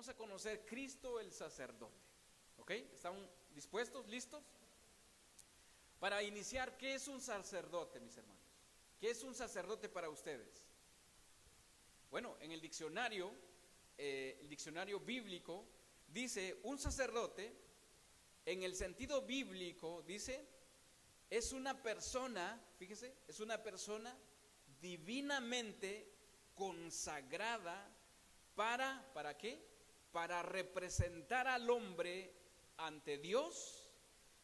vamos a conocer Cristo el sacerdote. ¿Ok? ¿Están dispuestos? ¿Listos? Para iniciar, ¿qué es un sacerdote, mis hermanos? ¿Qué es un sacerdote para ustedes? Bueno, en el diccionario bíblico dice, un sacerdote, en el sentido bíblico, dice, es una persona, fíjese, es una persona divinamente consagrada ¿para qué? Para representar al hombre ante Dios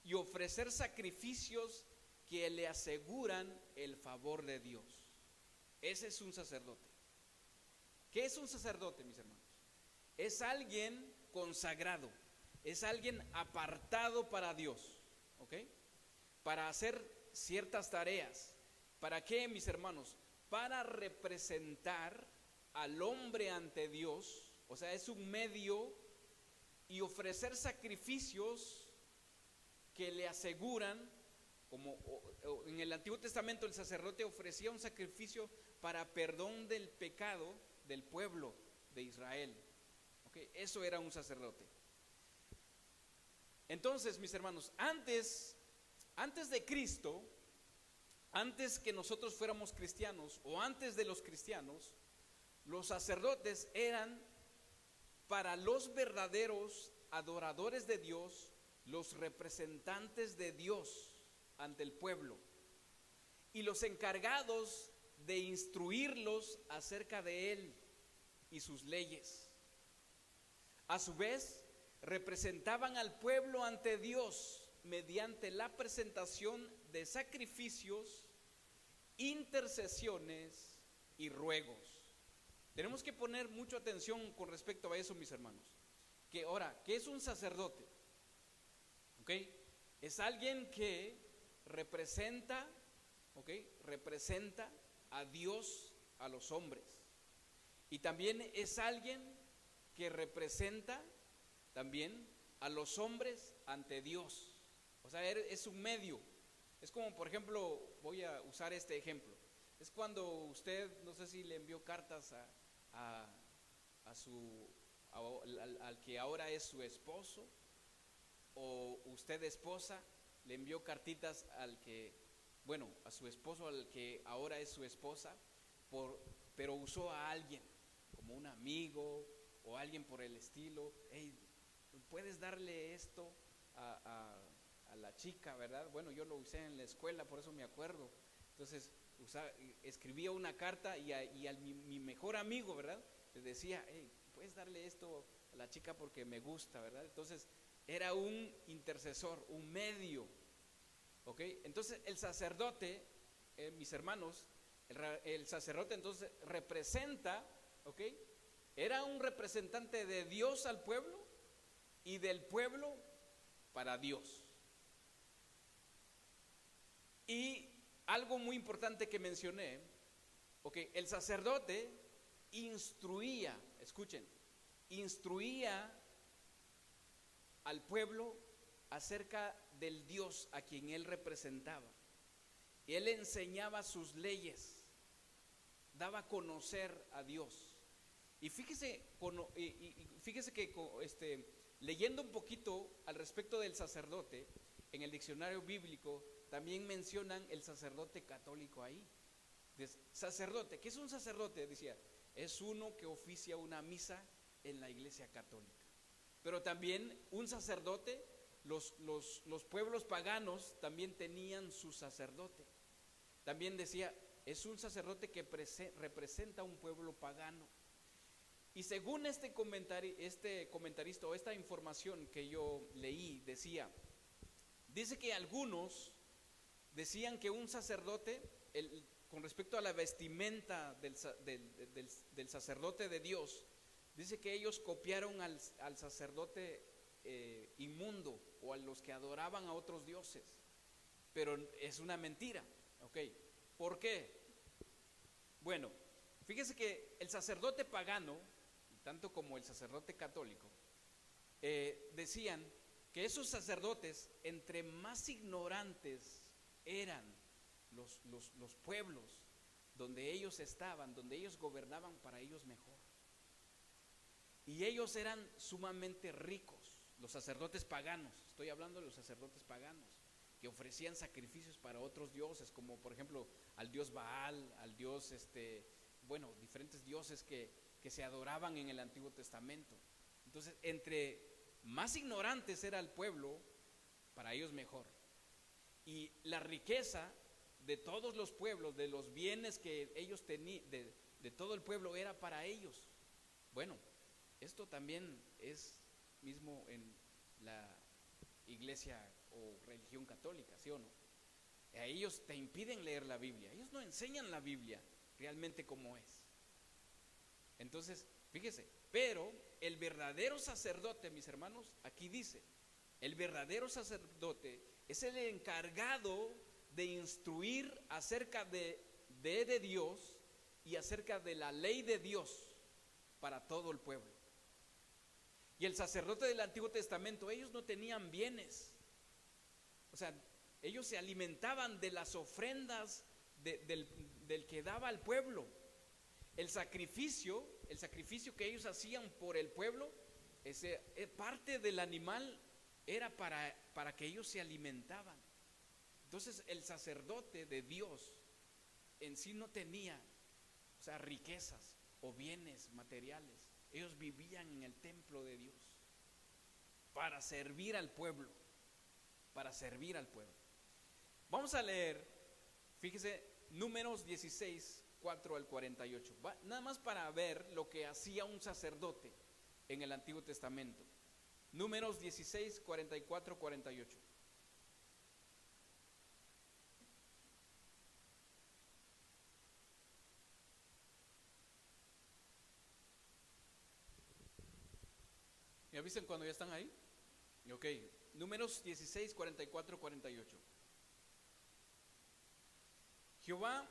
y ofrecer sacrificios que le aseguran el favor de Dios. Ese es un sacerdote. ¿Qué es un sacerdote, mis hermanos? Es alguien consagrado, es alguien apartado para Dios, ¿ok? Para hacer ciertas tareas. ¿Para qué, mis hermanos? Para representar al hombre ante Dios, o sea, es un medio, y ofrecer sacrificios que le aseguran, como en el Antiguo Testamento el sacerdote ofrecía un sacrificio para perdón del pecado del pueblo de Israel. ¿Okay? Eso era un sacerdote. Entonces, mis hermanos, antes de Cristo, antes que nosotros fuéramos cristianos o antes de los cristianos, los sacerdotes eran para los verdaderos adoradores de Dios, los representantes de Dios ante el pueblo y los encargados de instruirlos acerca de Él y sus leyes. A su vez, representaban al pueblo ante Dios mediante la presentación de sacrificios, intercesiones y ruegos. Tenemos que poner mucha atención con respecto a eso, mis hermanos. Que ahora, ¿qué es un sacerdote? ¿Ok? Es alguien que representa, ¿ok? Representa a Dios a los hombres. Y también es alguien que representa también a los hombres ante Dios. O sea, es un medio. Es como, por ejemplo, voy a usar este ejemplo. Es cuando usted, no sé si le envió cartas al que ahora es su esposo, o usted esposa le envió cartitas a su esposo, al que ahora es su esposa, pero usó a alguien, como un amigo o alguien por el estilo. Hey, puedes darle esto a la chica, ¿verdad? Bueno, yo lo usé en la escuela, por eso me acuerdo. Entonces escribía una carta y a mi mejor amigo, ¿verdad? Le decía, hey, puedes darle esto a la chica porque me gusta, ¿verdad? Entonces era un intercesor, un medio, ¿ok? Entonces el sacerdote, mis hermanos, el sacerdote entonces representa, ¿ok? Era un representante de Dios al pueblo y del pueblo para Dios. Y algo muy importante que mencioné, ¿ok? El sacerdote instruía, escuchen, instruía al pueblo acerca del Dios a quien él representaba. Él enseñaba sus leyes, daba a conocer a Dios. Y fíjese que leyendo un poquito al respecto del sacerdote, en el diccionario bíblico también mencionan el sacerdote católico ahí. Sacerdote, ¿qué es un sacerdote? Decía, es uno que oficia una misa en la iglesia católica. Pero también un sacerdote, los pueblos paganos también tenían su sacerdote. También decía, es un sacerdote que representa a un pueblo pagano. Y según este comentarista o esta información que yo leí, dice que algunos decían que un sacerdote, con respecto a la vestimenta del sacerdote de Dios, dice que ellos copiaron al sacerdote inmundo o a los que adoraban a otros dioses. Pero es una mentira, ¿ok? ¿Por qué? Bueno, fíjese que el sacerdote pagano, tanto como el sacerdote católico, decían que esos sacerdotes, entre más ignorantes eran los pueblos donde ellos estaban, donde ellos gobernaban, para ellos mejor. Y ellos eran sumamente ricos, los sacerdotes paganos. Estoy hablando de los sacerdotes paganos, que ofrecían sacrificios para otros dioses, como por ejemplo al dios Baal, al dios, diferentes dioses que se adoraban en el Antiguo Testamento. Entonces, entre más ignorantes era el pueblo, para ellos mejor. Y la riqueza de todos los pueblos, de los bienes que ellos tenían, de todo el pueblo, era para ellos. Bueno, esto también es mismo en la iglesia o religión católica, ¿sí o no? A ellos te impiden leer la Biblia, ellos no enseñan la Biblia realmente como es. Entonces, fíjese, pero el verdadero sacerdote, mis hermanos, aquí dice, el verdadero sacerdote es el encargado de instruir acerca de Dios y acerca de la ley de Dios para todo el pueblo. Y el sacerdote del Antiguo Testamento, ellos no tenían bienes. O sea, ellos se alimentaban de las ofrendas del que daba al pueblo. El sacrificio que ellos hacían por el pueblo, parte del animal era para que ellos se alimentaban. Entonces el sacerdote de Dios en sí no tenía, o sea, riquezas o bienes materiales. Ellos vivían en el templo de Dios para servir al pueblo, para servir al pueblo. Vamos a leer, fíjese, Números 16, 4 al 48. Nada más para ver lo que hacía un sacerdote en el Antiguo Testamento. Números 16, 44, 48. ¿Me avisan cuando ya están ahí? Ok, Números 16, 44, 48. Jehová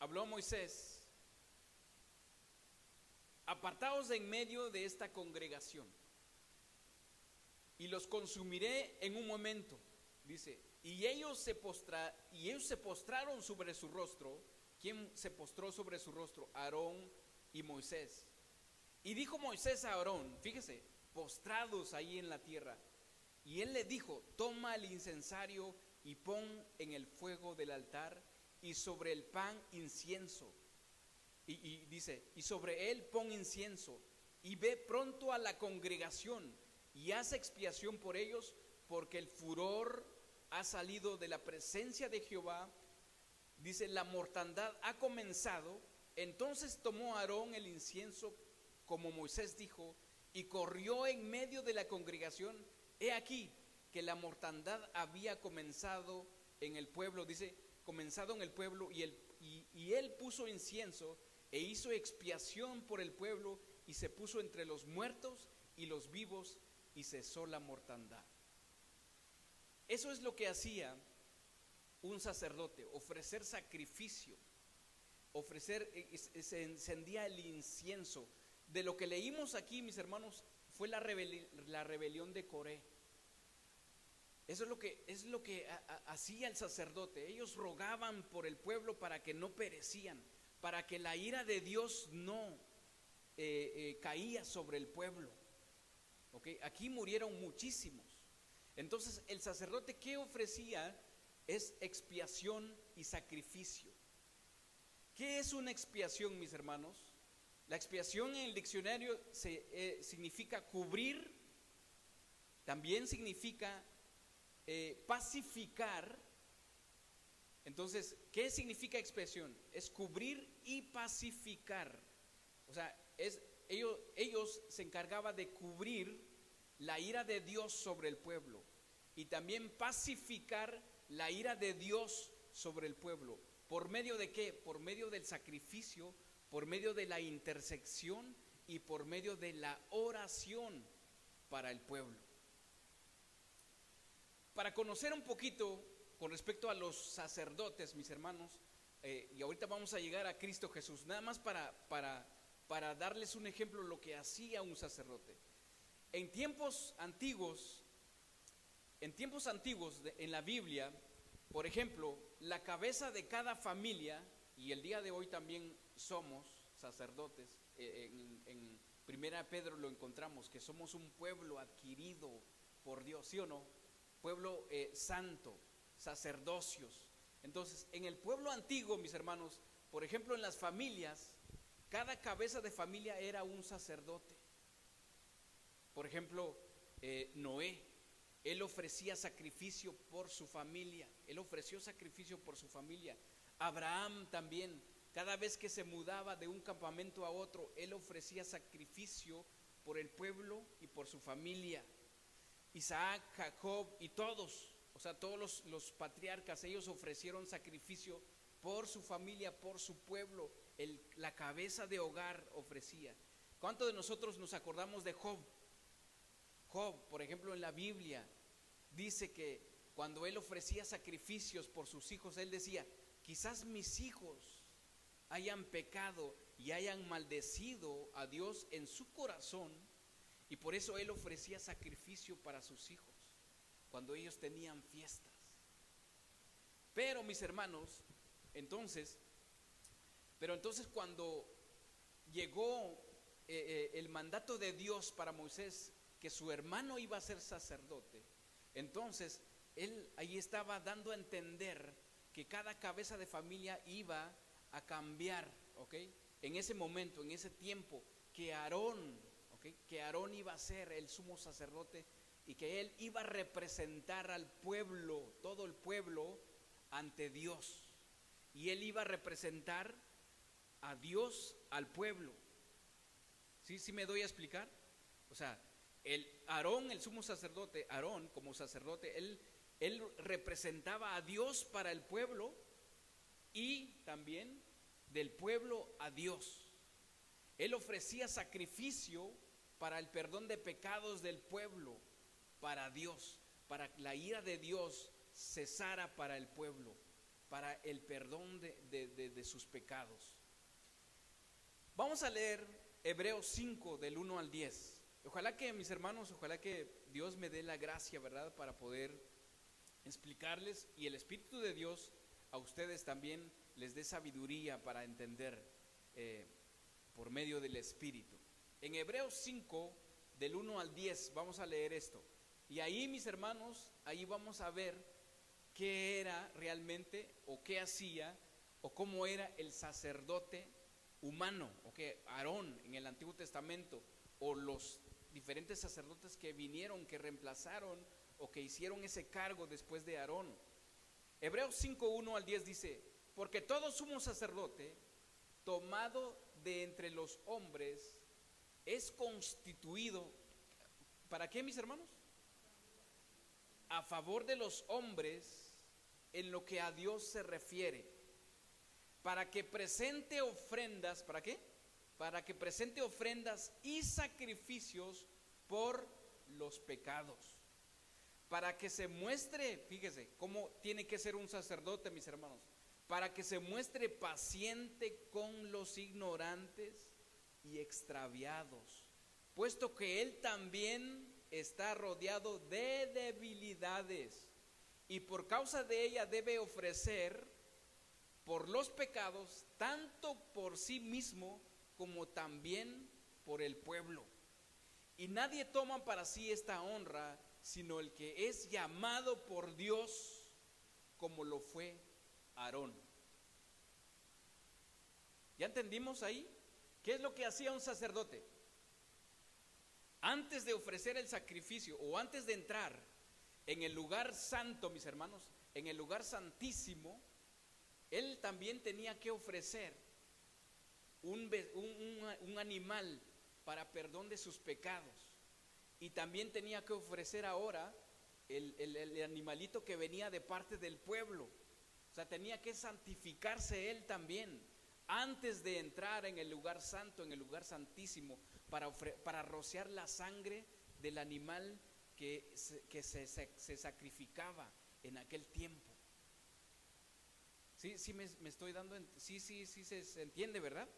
habló a Moisés: apartaos de en medio de esta congregación, y los consumiré en un momento. Dice, y ellos se postraron sobre su rostro. ¿Quién se postró sobre su rostro? Aarón y Moisés. Y dijo Moisés a Aarón, fíjese, postrados ahí en la tierra, y él le dijo: toma el incensario y pon en el fuego del altar, y sobre el pan incienso. Y dice, y sobre él pon incienso, y ve pronto a la congregación, y haz expiación por ellos, porque el furor ha salido de la presencia de Jehová. Dice, la mortandad ha comenzado. Entonces tomó Aarón el incienso, como Moisés dijo, y corrió en medio de la congregación. He aquí que la mortandad había comenzado en el pueblo. Dice, comenzado en el pueblo, y él puso incienso e hizo expiación por el pueblo, y se puso entre los muertos y los vivos, y cesó la mortandad. Eso es lo que hacía un sacerdote: ofrecer sacrificio, se encendía el incienso. De lo que leímos aquí, mis hermanos, fue la rebelión de Coré. Eso es lo que hacía el sacerdote. Ellos rogaban por el pueblo para que no perecían, para que la ira de Dios no caía sobre el pueblo. ¿Okay? Aquí murieron muchísimos. Entonces el sacerdote, ¿qué ofrecía? Es expiación y sacrificio. ¿Qué es una expiación, mis hermanos? La expiación en el diccionario significa cubrir, también significa pacificar. Entonces, ¿qué significa expiación? Es cubrir y pacificar. O sea, ellos se encargaban de cubrir la ira de Dios sobre el pueblo, y también pacificar la ira de Dios sobre el pueblo. ¿Por medio de qué? Por medio del sacrificio, por medio de la intersección y por medio de la oración para el pueblo. Para conocer un poquito con respecto a los sacerdotes, mis hermanos, y ahorita vamos a llegar a Cristo Jesús, nada más para darles un ejemplo de lo que hacía un sacerdote. En tiempos antiguos, en la Biblia, por ejemplo, la cabeza de cada familia, y el día de hoy también somos sacerdotes Primera de Pedro lo encontramos, que somos un pueblo adquirido por Dios, ¿sí o no? Pueblo santo, sacerdocios. Entonces, en el pueblo antiguo, mis hermanos, por ejemplo, en las familias, cada cabeza de familia era un sacerdote. Por ejemplo, Noé, él ofrecía sacrificio por su familia, él ofreció sacrificio por su familia. Abraham también, cada vez que se mudaba de un campamento a otro, él ofrecía sacrificio por el pueblo y por su familia. Isaac, Jacob y todos, o sea, todos los patriarcas, ellos ofrecieron sacrificio por su familia, por su pueblo. La cabeza de hogar ofrecía. ¿Cuántos de nosotros nos acordamos de Job? Job, por ejemplo, en la Biblia dice que cuando él ofrecía sacrificios por sus hijos, él decía: quizás mis hijos hayan pecado y hayan maldecido a Dios en su corazón, y por eso él ofrecía sacrificio para sus hijos cuando ellos tenían fiestas. Pero mis hermanos, entonces cuando llegó el mandato de Dios para Moisés, que su hermano iba a ser sacerdote, entonces él ahí estaba dando a entender que cada cabeza de familia iba a cambiar, ¿ok? En ese momento, en ese tiempo, que Aarón iba a ser el sumo sacerdote y que él iba a representar al pueblo, todo el pueblo, ante Dios. Y él iba a representar a Dios al pueblo. ¿Sí me doy a explicar? O sea, Aarón, el sumo sacerdote, Aarón como sacerdote, él representaba a Dios para el pueblo y también del pueblo a Dios. Él ofrecía sacrificio para el perdón de pecados del pueblo, para Dios, para que la ira de Dios cesara para el pueblo, para el perdón de sus pecados. Vamos a leer Hebreos 5 del 1 al 10. Ojalá que mis hermanos, ojalá que Dios me dé la gracia, ¿verdad?, para poder explicarles, y el Espíritu de Dios a ustedes también les dé sabiduría para entender por medio del Espíritu. En Hebreos 5 del 1 al 10 vamos a leer esto, y ahí, mis hermanos, ahí vamos a ver qué era realmente, o qué hacía, o cómo era el sacerdote humano, o que Aarón en el Antiguo Testamento, o los diferentes sacerdotes que vinieron, que reemplazaron o que hicieron ese cargo después de Aarón. Hebreos 5, 1 al 10 dice: porque todo sumo sacerdote tomado de entre los hombres es constituido, ¿para qué, mis hermanos? A favor de los hombres en lo que a Dios se refiere, para que presente ofrendas, ¿para qué? Para que presente ofrendas y sacrificios por los pecados, para que se muestre, fíjese cómo tiene que ser un sacerdote, mis hermanos, para que se muestre paciente con los ignorantes y extraviados, puesto que él también está rodeado de debilidades, y por causa de ella debe ofrecer por los pecados, tanto por sí mismo como también por el pueblo. Y nadie toma para sí esta honra, sino el que es llamado por Dios, como lo fue Aarón. ¿Ya entendimos ahí? ¿Qué es lo que hacía un sacerdote? Antes de ofrecer el sacrificio, o antes de entrar en el lugar santo, mis hermanos, en el lugar santísimo, él también tenía que ofrecer un animal para perdón de sus pecados, y también tenía que ofrecer ahora el animalito que venía de parte del pueblo. O sea, tenía que santificarse él también antes de entrar en el lugar santo, en el lugar santísimo, para rociar la sangre del animal que se sacrificaba en aquel tiempo. Sí me estoy dando, sí se entiende, ¿verdad?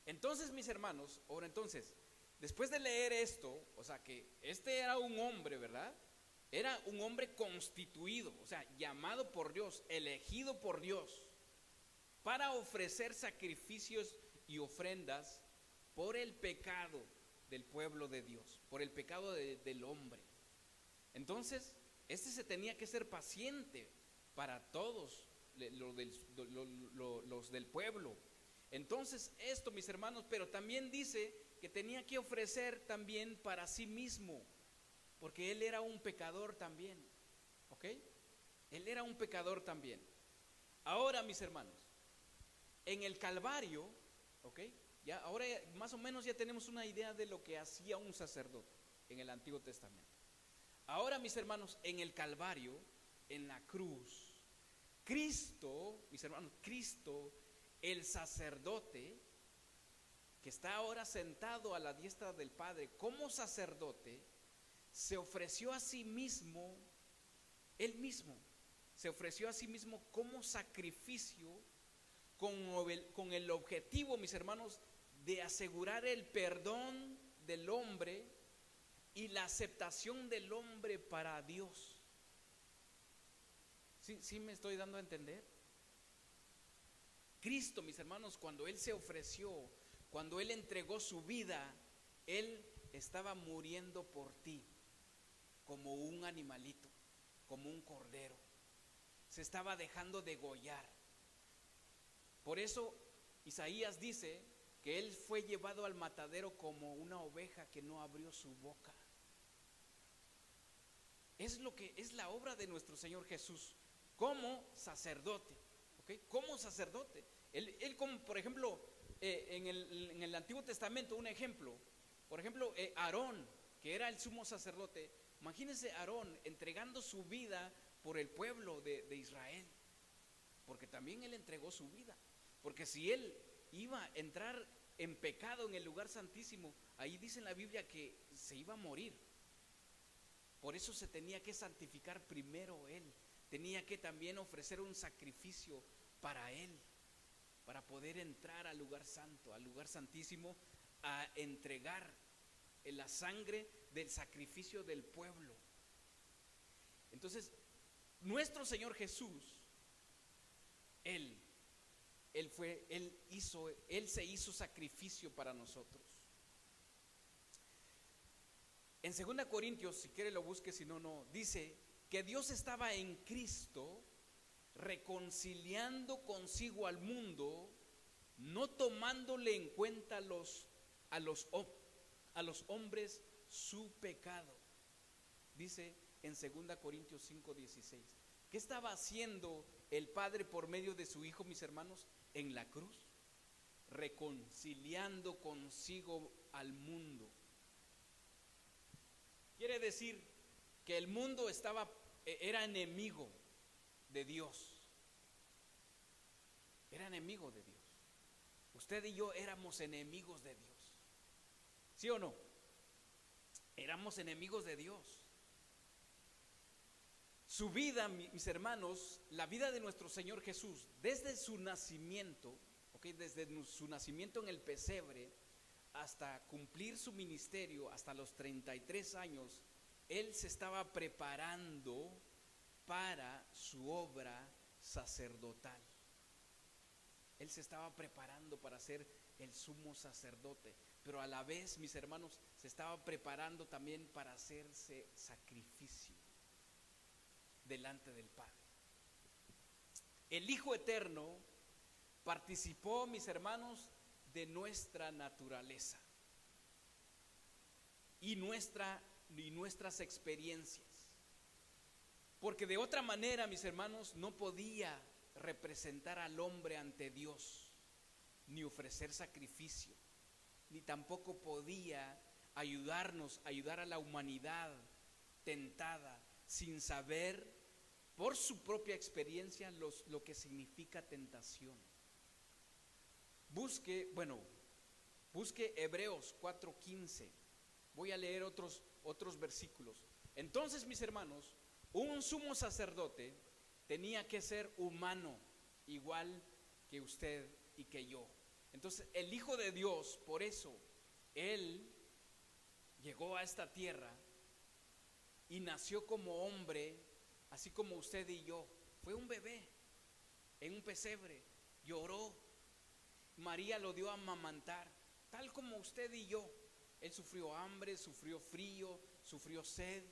Entonces, mis hermanos, ahora entonces, después de leer esto, o sea que este era un hombre, ¿verdad? Era un hombre constituido, o sea, llamado por Dios, elegido por Dios, para ofrecer sacrificios y ofrendas por el pecado del pueblo de Dios, por el pecado del hombre. Entonces, se tenía que ser paciente para todos los del pueblo. Entonces, esto, mis hermanos, pero también dice que tenía que ofrecer también para sí mismo, porque él era un pecador también, ¿ok? Él era un pecador también. Ahora, mis hermanos, en el Calvario, ¿ok? Ya, ahora más o menos ya tenemos una idea de lo que hacía un sacerdote en el Antiguo Testamento. Ahora, mis hermanos, en el Calvario, en la cruz, Cristo, mis hermanos, Cristo, el sacerdote, que está ahora sentado a la diestra del Padre como sacerdote, se ofreció a sí mismo, él mismo, se ofreció a sí mismo como sacrificio con el objetivo, mis hermanos, de asegurar el perdón del hombre y la aceptación del hombre para Dios. ¿Sí me estoy dando a entender? Cristo, mis hermanos, cuando Él se ofreció, cuando Él entregó su vida, Él estaba muriendo por ti como un animalito, como un cordero. Se estaba dejando degollar. Por eso Isaías dice que Él fue llevado al matadero como una oveja que no abrió su boca. Es lo que es la obra de nuestro Señor Jesús como sacerdote, ¿okay? Como sacerdote. Él como, por ejemplo, en el Antiguo Testamento, un ejemplo, por ejemplo, Aarón, que era el sumo sacerdote. Imagínense Aarón entregando su vida por el pueblo de Israel, porque también él entregó su vida, porque si él iba a entrar en pecado en el lugar santísimo, ahí dice en la Biblia que se iba a morir. Por eso se tenía que santificar primero él, tenía que también ofrecer un sacrificio para él, para poder entrar al lugar santo, al lugar santísimo, a entregar la sangre del sacrificio del pueblo. Entonces, nuestro Señor Jesús, Él se hizo sacrificio para nosotros. En 2 Corintios, si quiere lo busque, si no, no, dice que Dios estaba en Cristo reconciliando consigo al mundo, no tomándole en cuenta a los hombres su pecado. Dice en 2 Corintios 5:16. ¿Qué estaba haciendo el Padre por medio de su Hijo, mis hermanos, en la cruz? Reconciliando consigo al mundo. Quiere decir que el mundo era enemigo de Dios. Era enemigo de Dios. Usted y yo éramos enemigos de Dios. ¿Sí o no? Éramos enemigos de Dios. Su vida, mis hermanos, la vida de nuestro Señor Jesús, desde su nacimiento, desde su nacimiento en el pesebre hasta cumplir su ministerio, hasta los 33 años, Él se estaba preparando para su obra sacerdotal. Él se estaba preparando para ser el sumo sacerdote, pero a la vez, mis hermanos, se estaba preparando también para hacerse sacrificio delante del Padre. El Hijo Eterno participó, mis hermanos, de nuestra naturaleza y nuestras experiencias, porque de otra manera, mis hermanos, no podía representar al hombre ante Dios, ni ofrecer sacrificio, ni tampoco podía ayudar a la humanidad tentada, sin saber por su propia experiencia lo que significa tentación. Busque Hebreos 4:15. Voy a leer otros versículos. Entonces, mis hermanos, un sumo sacerdote tenía que ser humano, igual que usted y que yo. Entonces, el Hijo de Dios, por eso, Él llegó a esta tierra y nació como hombre, así como usted y yo. Fue un bebé en un pesebre, lloró. María lo dio a amamantar. tal como usted y yo. Él sufrió hambre, sufrió frío, sufrió sed,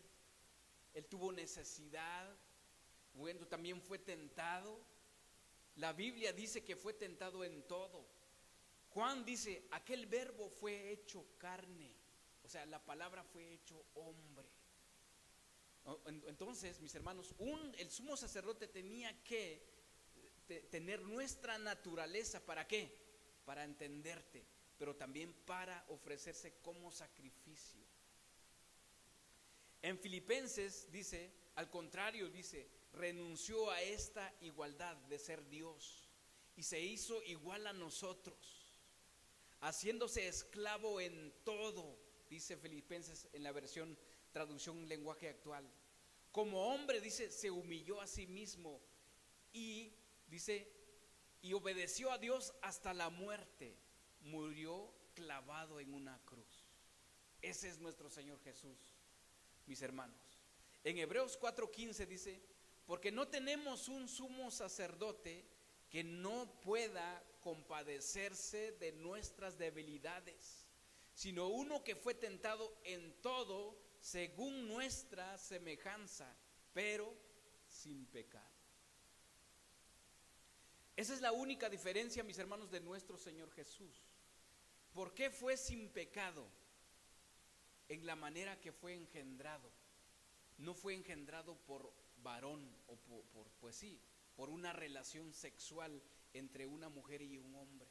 él tuvo necesidad, bueno, también fue tentado. La Biblia dice que fue tentado en todo. Juan dice, aquel verbo fue hecho carne, o sea, la palabra fue hecho hombre. Entonces, mis hermanos, el sumo sacerdote tenía que tener nuestra naturaleza. ¿Para qué? Para entenderte, pero también para ofrecerse como sacrificio. En Filipenses dice, al contrario, dice, renunció a esta igualdad de ser Dios y se hizo igual a nosotros, haciéndose esclavo en todo, dice Filipenses en la versión traducción lenguaje actual. Como hombre, dice, se humilló a sí mismo y dice, y obedeció a Dios hasta la muerte, murió clavado en una cruz. Ese es nuestro Señor Jesús, mis hermanos. En Hebreos 4:15 dice, porque no tenemos un sumo sacerdote que no pueda compadecerse de nuestras debilidades, sino uno que fue tentado en todo según nuestra semejanza, pero sin pecado. Esa es la única diferencia, mis hermanos, de nuestro Señor Jesús. ¿Por qué fue sin pecado? En la manera que fue engendrado. No fue engendrado por varón o por una relación sexual entre una mujer y un hombre.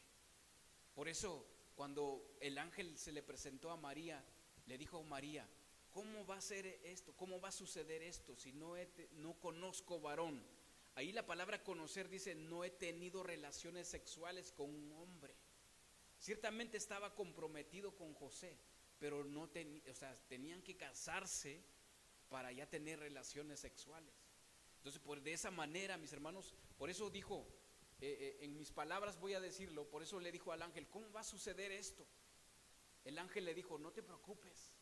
Por eso, cuando el ángel se le presentó a María, le dijo: María, ¿cómo va a ser esto? ¿Cómo va a suceder esto si no conozco varón? Ahí la palabra conocer dice: no he tenido relaciones sexuales con un hombre. Ciertamente estaba comprometido con José, pero tenían que casarse para ya tener relaciones sexuales. Entonces, de esa manera, mis hermanos, por eso dijo, en mis palabras voy a decirlo, por eso le dijo al ángel: ¿cómo va a suceder esto? El ángel le dijo: no te preocupes,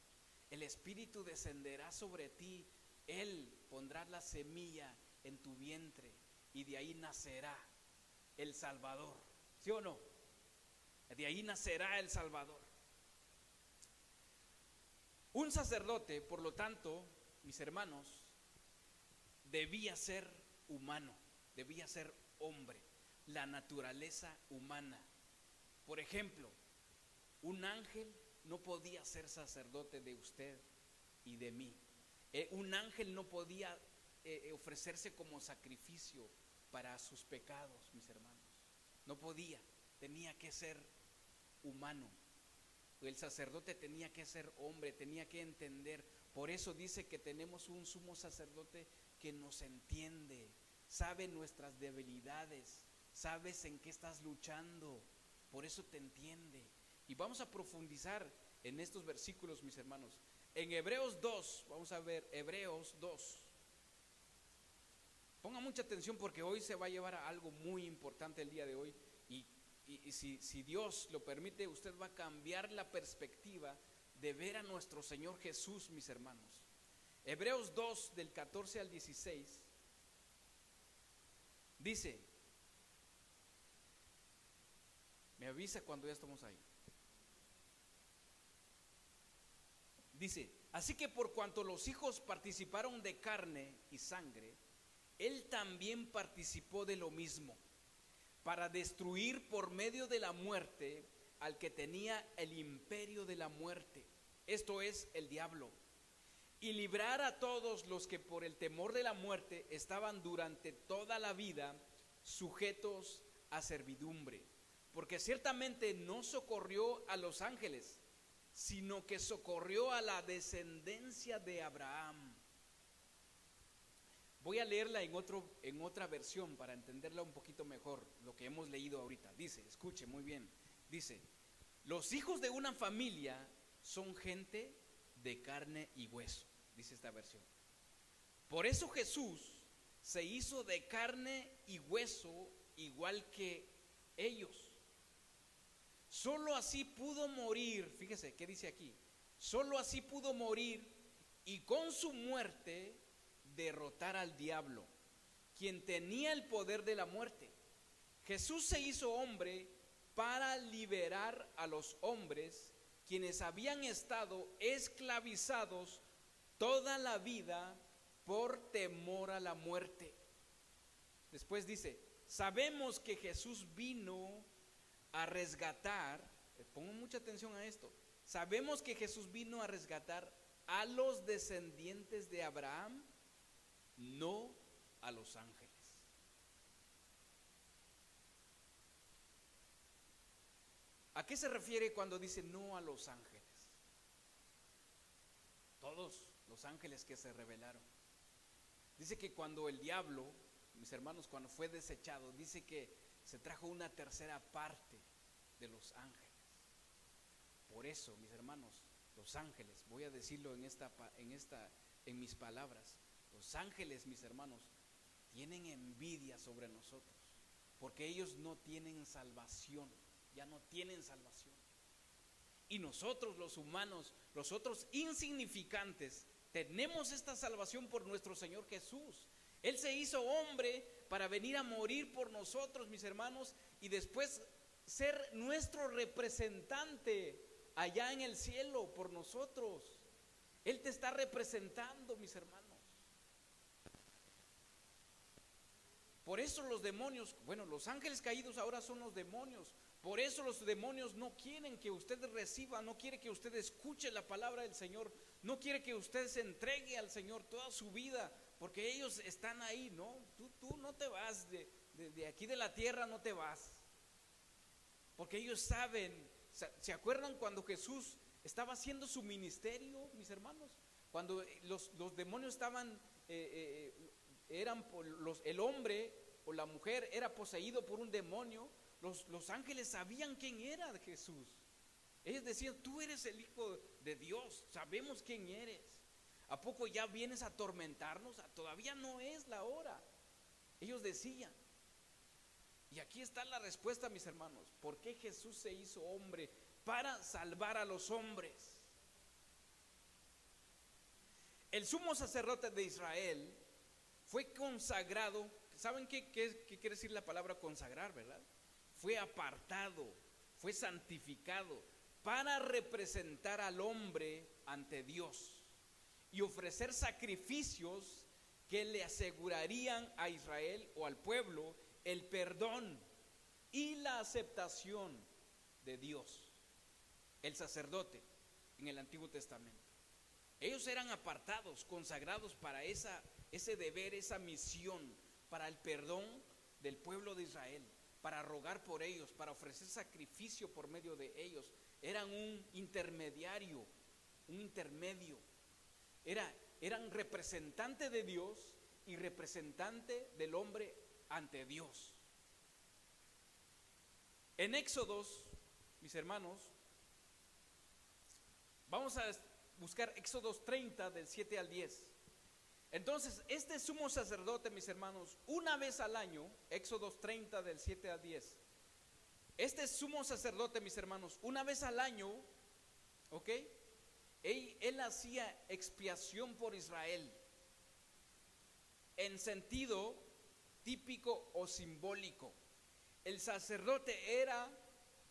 el Espíritu descenderá sobre ti, Él pondrá la semilla en tu vientre y de ahí nacerá el Salvador. ¿Sí o no? De ahí nacerá el Salvador. Un sacerdote, por lo tanto, mis hermanos, debía ser humano, debía ser hombre, la naturaleza humana. Por ejemplo, un ángel no podía ser sacerdote de usted y de mí. Un ángel no podía ofrecerse como sacrificio para sus pecados, mis hermanos. No podía, tenía que ser humano. El sacerdote tenía que ser hombre, tenía que entender. Por eso dice que tenemos un sumo sacerdote que nos entiende, sabe nuestras debilidades, sabes en qué estás luchando, por eso te entiende. Y vamos a profundizar en estos versículos, mis hermanos. En Hebreos 2, vamos a ver Hebreos 2. Ponga mucha atención porque hoy se va a llevar a algo muy importante el día de hoy. Y si Dios lo permite, usted va a cambiar la perspectiva de ver a nuestro Señor Jesús, mis hermanos. Hebreos 2, del 14 al 16, dice, me avisa cuando ya estamos ahí. Dice: así que por cuanto los hijos participaron de carne y sangre, Él también participó de lo mismo, para destruir por medio de la muerte al que tenía el imperio de la muerte, esto es, el diablo, y librar a todos los que por el temor de la muerte estaban durante toda la vida sujetos a servidumbre. Porque ciertamente no socorrió a los ángeles, sino que socorrió a la descendencia de Abraham. Voy a leerla en otra versión para entenderla un poquito mejor, lo que hemos leído ahorita. Dice, escuche muy bien, dice: los hijos de una familia son gente de carne y hueso, dice esta versión. Por eso Jesús se hizo de carne y hueso igual que ellos. Solo así pudo morir, fíjese qué dice aquí, solo así pudo morir y con su muerte derrotar al diablo, quien tenía el poder de la muerte. Jesús se hizo hombre para liberar a los hombres quienes habían estado esclavizados toda la vida por temor a la muerte. Después dice, sabemos que Jesús vino a resgatar, pongo mucha atención a esto, sabemos que Jesús vino a resgatar a los descendientes de Abraham, no a los ángeles. ¿A qué se refiere cuando dice no a los ángeles? Todos los ángeles que se rebelaron. Dice que cuando el diablo, mis hermanos, cuando fue desechado, dice que se trajo una tercera parte de los ángeles. Por eso, mis hermanos, los ángeles, voy a decirlo en mis palabras, los ángeles, mis hermanos, tienen envidia sobre nosotros, porque ellos no tienen salvación, ya no tienen salvación. Y nosotros los humanos, los otros insignificantes, tenemos esta salvación por nuestro Señor Jesús. Él se hizo hombre para venir a morir por nosotros, mis hermanos, y después ser nuestro representante allá en el cielo por nosotros. Él te está representando, mis hermanos. Por eso los demonios, bueno, los ángeles caídos ahora son los demonios. Por eso los demonios no quieren que usted reciba, no quiere que usted escuche la palabra del Señor, no quiere que usted se entregue al Señor toda su vida, porque ellos están ahí, ¿no? Tú no te vas de aquí de la tierra, no te vas. Porque ellos saben, ¿se acuerdan cuando Jesús estaba haciendo su ministerio, mis hermanos? Cuando los demonios estaban, el hombre o la mujer era poseído por un demonio, los ángeles sabían quién era Jesús. Ellos decían, tú eres el Hijo de Dios, sabemos quién eres. ¿A poco ya vienes a atormentarnos? Todavía no es la hora. Ellos decían. Y aquí está la respuesta, mis hermanos. ¿Por qué Jesús se hizo hombre? Para salvar a los hombres. El sumo sacerdote de Israel fue consagrado. ¿Saben qué quiere decir la palabra consagrar, verdad? Fue apartado, fue santificado para representar al hombre ante Dios y ofrecer sacrificios que le asegurarían a Israel o al pueblo el perdón y la aceptación de Dios. El sacerdote en el Antiguo Testamento. Ellos eran apartados, consagrados para ese deber, esa misión, para el perdón del pueblo de Israel, para rogar por ellos, para ofrecer sacrificio por medio de ellos. Eran un intermediario, un intermedio. Eran representante de Dios y representante del hombre ante Dios. En Éxodos, mis hermanos, vamos a buscar Éxodos 30 del 7 al 10. Entonces, este sumo sacerdote, mis hermanos, una vez al año, Éxodos 30 del 7 al 10. Este sumo sacerdote, mis hermanos, una vez al año, ¿ok? Él hacía expiación por Israel en sentido típico o simbólico. El sacerdote era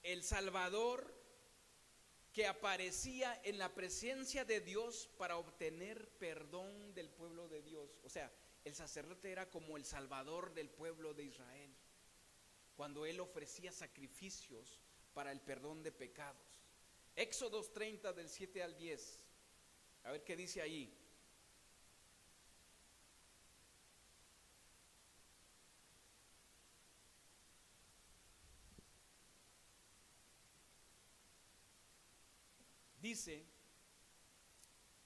el Salvador que aparecía en la presencia de Dios para obtener perdón del pueblo de Dios. O sea, el sacerdote era como el Salvador del pueblo de Israel, cuando él ofrecía sacrificios para el perdón de pecados. Éxodos 30 del 7 al 10. A ver qué dice ahí. Dice,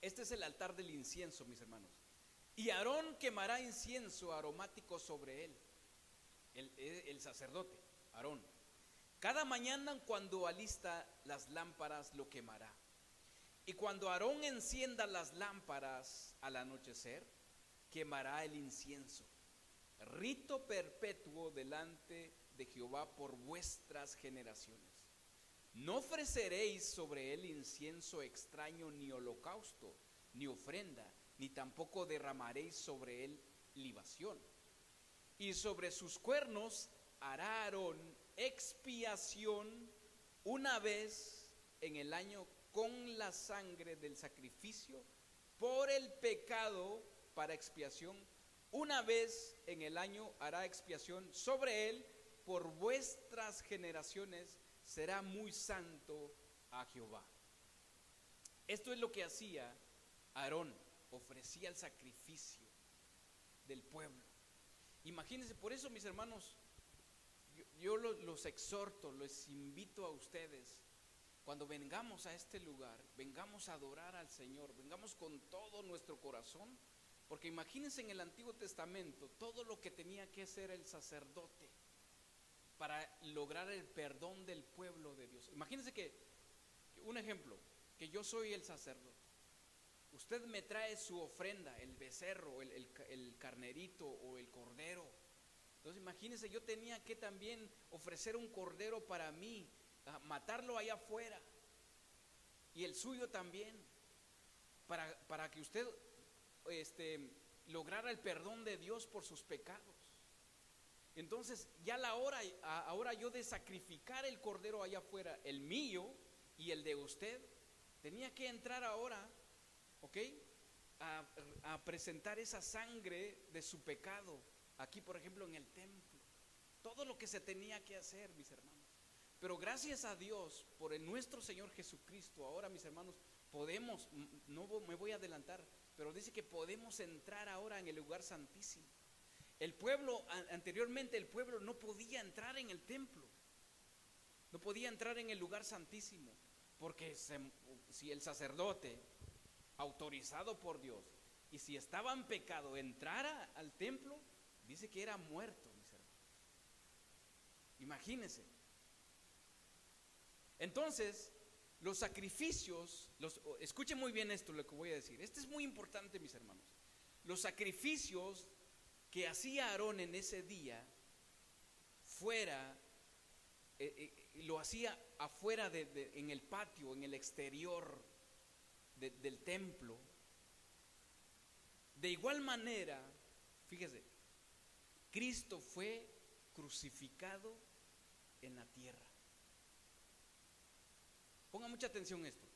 este es el altar del incienso, mis hermanos. Y Aarón quemará incienso aromático sobre él, el sacerdote, Aarón. Cada mañana cuando alista las lámparas lo quemará. Y cuando Aarón encienda las lámparas al anochecer, quemará el incienso. Rito perpetuo delante de Jehová por vuestras generaciones. No ofreceréis sobre él incienso extraño, ni holocausto, ni ofrenda, ni tampoco derramaréis sobre él libación. Y sobre sus cuernos hará Aarón expiación una vez en el año con la sangre del sacrificio por el pecado para expiación. Una vez en el año hará expiación sobre él por vuestras generaciones, será muy santo a Jehová. Esto es lo que hacía Aarón, ofrecía el sacrificio del pueblo. Imagínense, por eso mis hermanos, yo los exhorto, los invito a ustedes, cuando vengamos a este lugar, vengamos a adorar al Señor, vengamos con todo nuestro corazón, porque imagínense en el Antiguo Testamento todo lo que tenía que hacer el sacerdote para lograr el perdón del pueblo de Dios. Imagínense que, un ejemplo, que yo soy el sacerdote. Usted me trae su ofrenda, el becerro, el carnerito o el cordero. Entonces imagínense, yo tenía que también ofrecer un cordero para mí, matarlo allá afuera, y el suyo también, para que usted lograra el perdón de Dios por sus pecados. Entonces ya la hora ahora yo de sacrificar el cordero allá afuera, el mío y el de usted, tenía que entrar ahora, ¿ok?, a presentar esa sangre de su pecado aquí, por ejemplo, en el templo. Todo lo que se tenía que hacer, mis hermanos. Pero gracias a Dios por nuestro Señor Jesucristo, ahora, mis hermanos, podemos, no me voy a adelantar, pero dice que podemos entrar ahora en el lugar santísimo. El pueblo, anteriormente el pueblo no podía entrar en el templo, no podía entrar en el lugar santísimo, porque si el sacerdote, autorizado por Dios, y si estaba en pecado, entrara al templo, dice que era muerto, mis hermanos. Imagínense. Entonces, los sacrificios, escuchen muy bien esto, lo que voy a decir. Esto es muy importante, mis hermanos. Los sacrificios que hacía Aarón en ese día, lo hacía afuera en el patio, en el exterior del templo. De igual manera, fíjese, Cristo fue crucificado en la tierra. Ponga mucha atención a esto.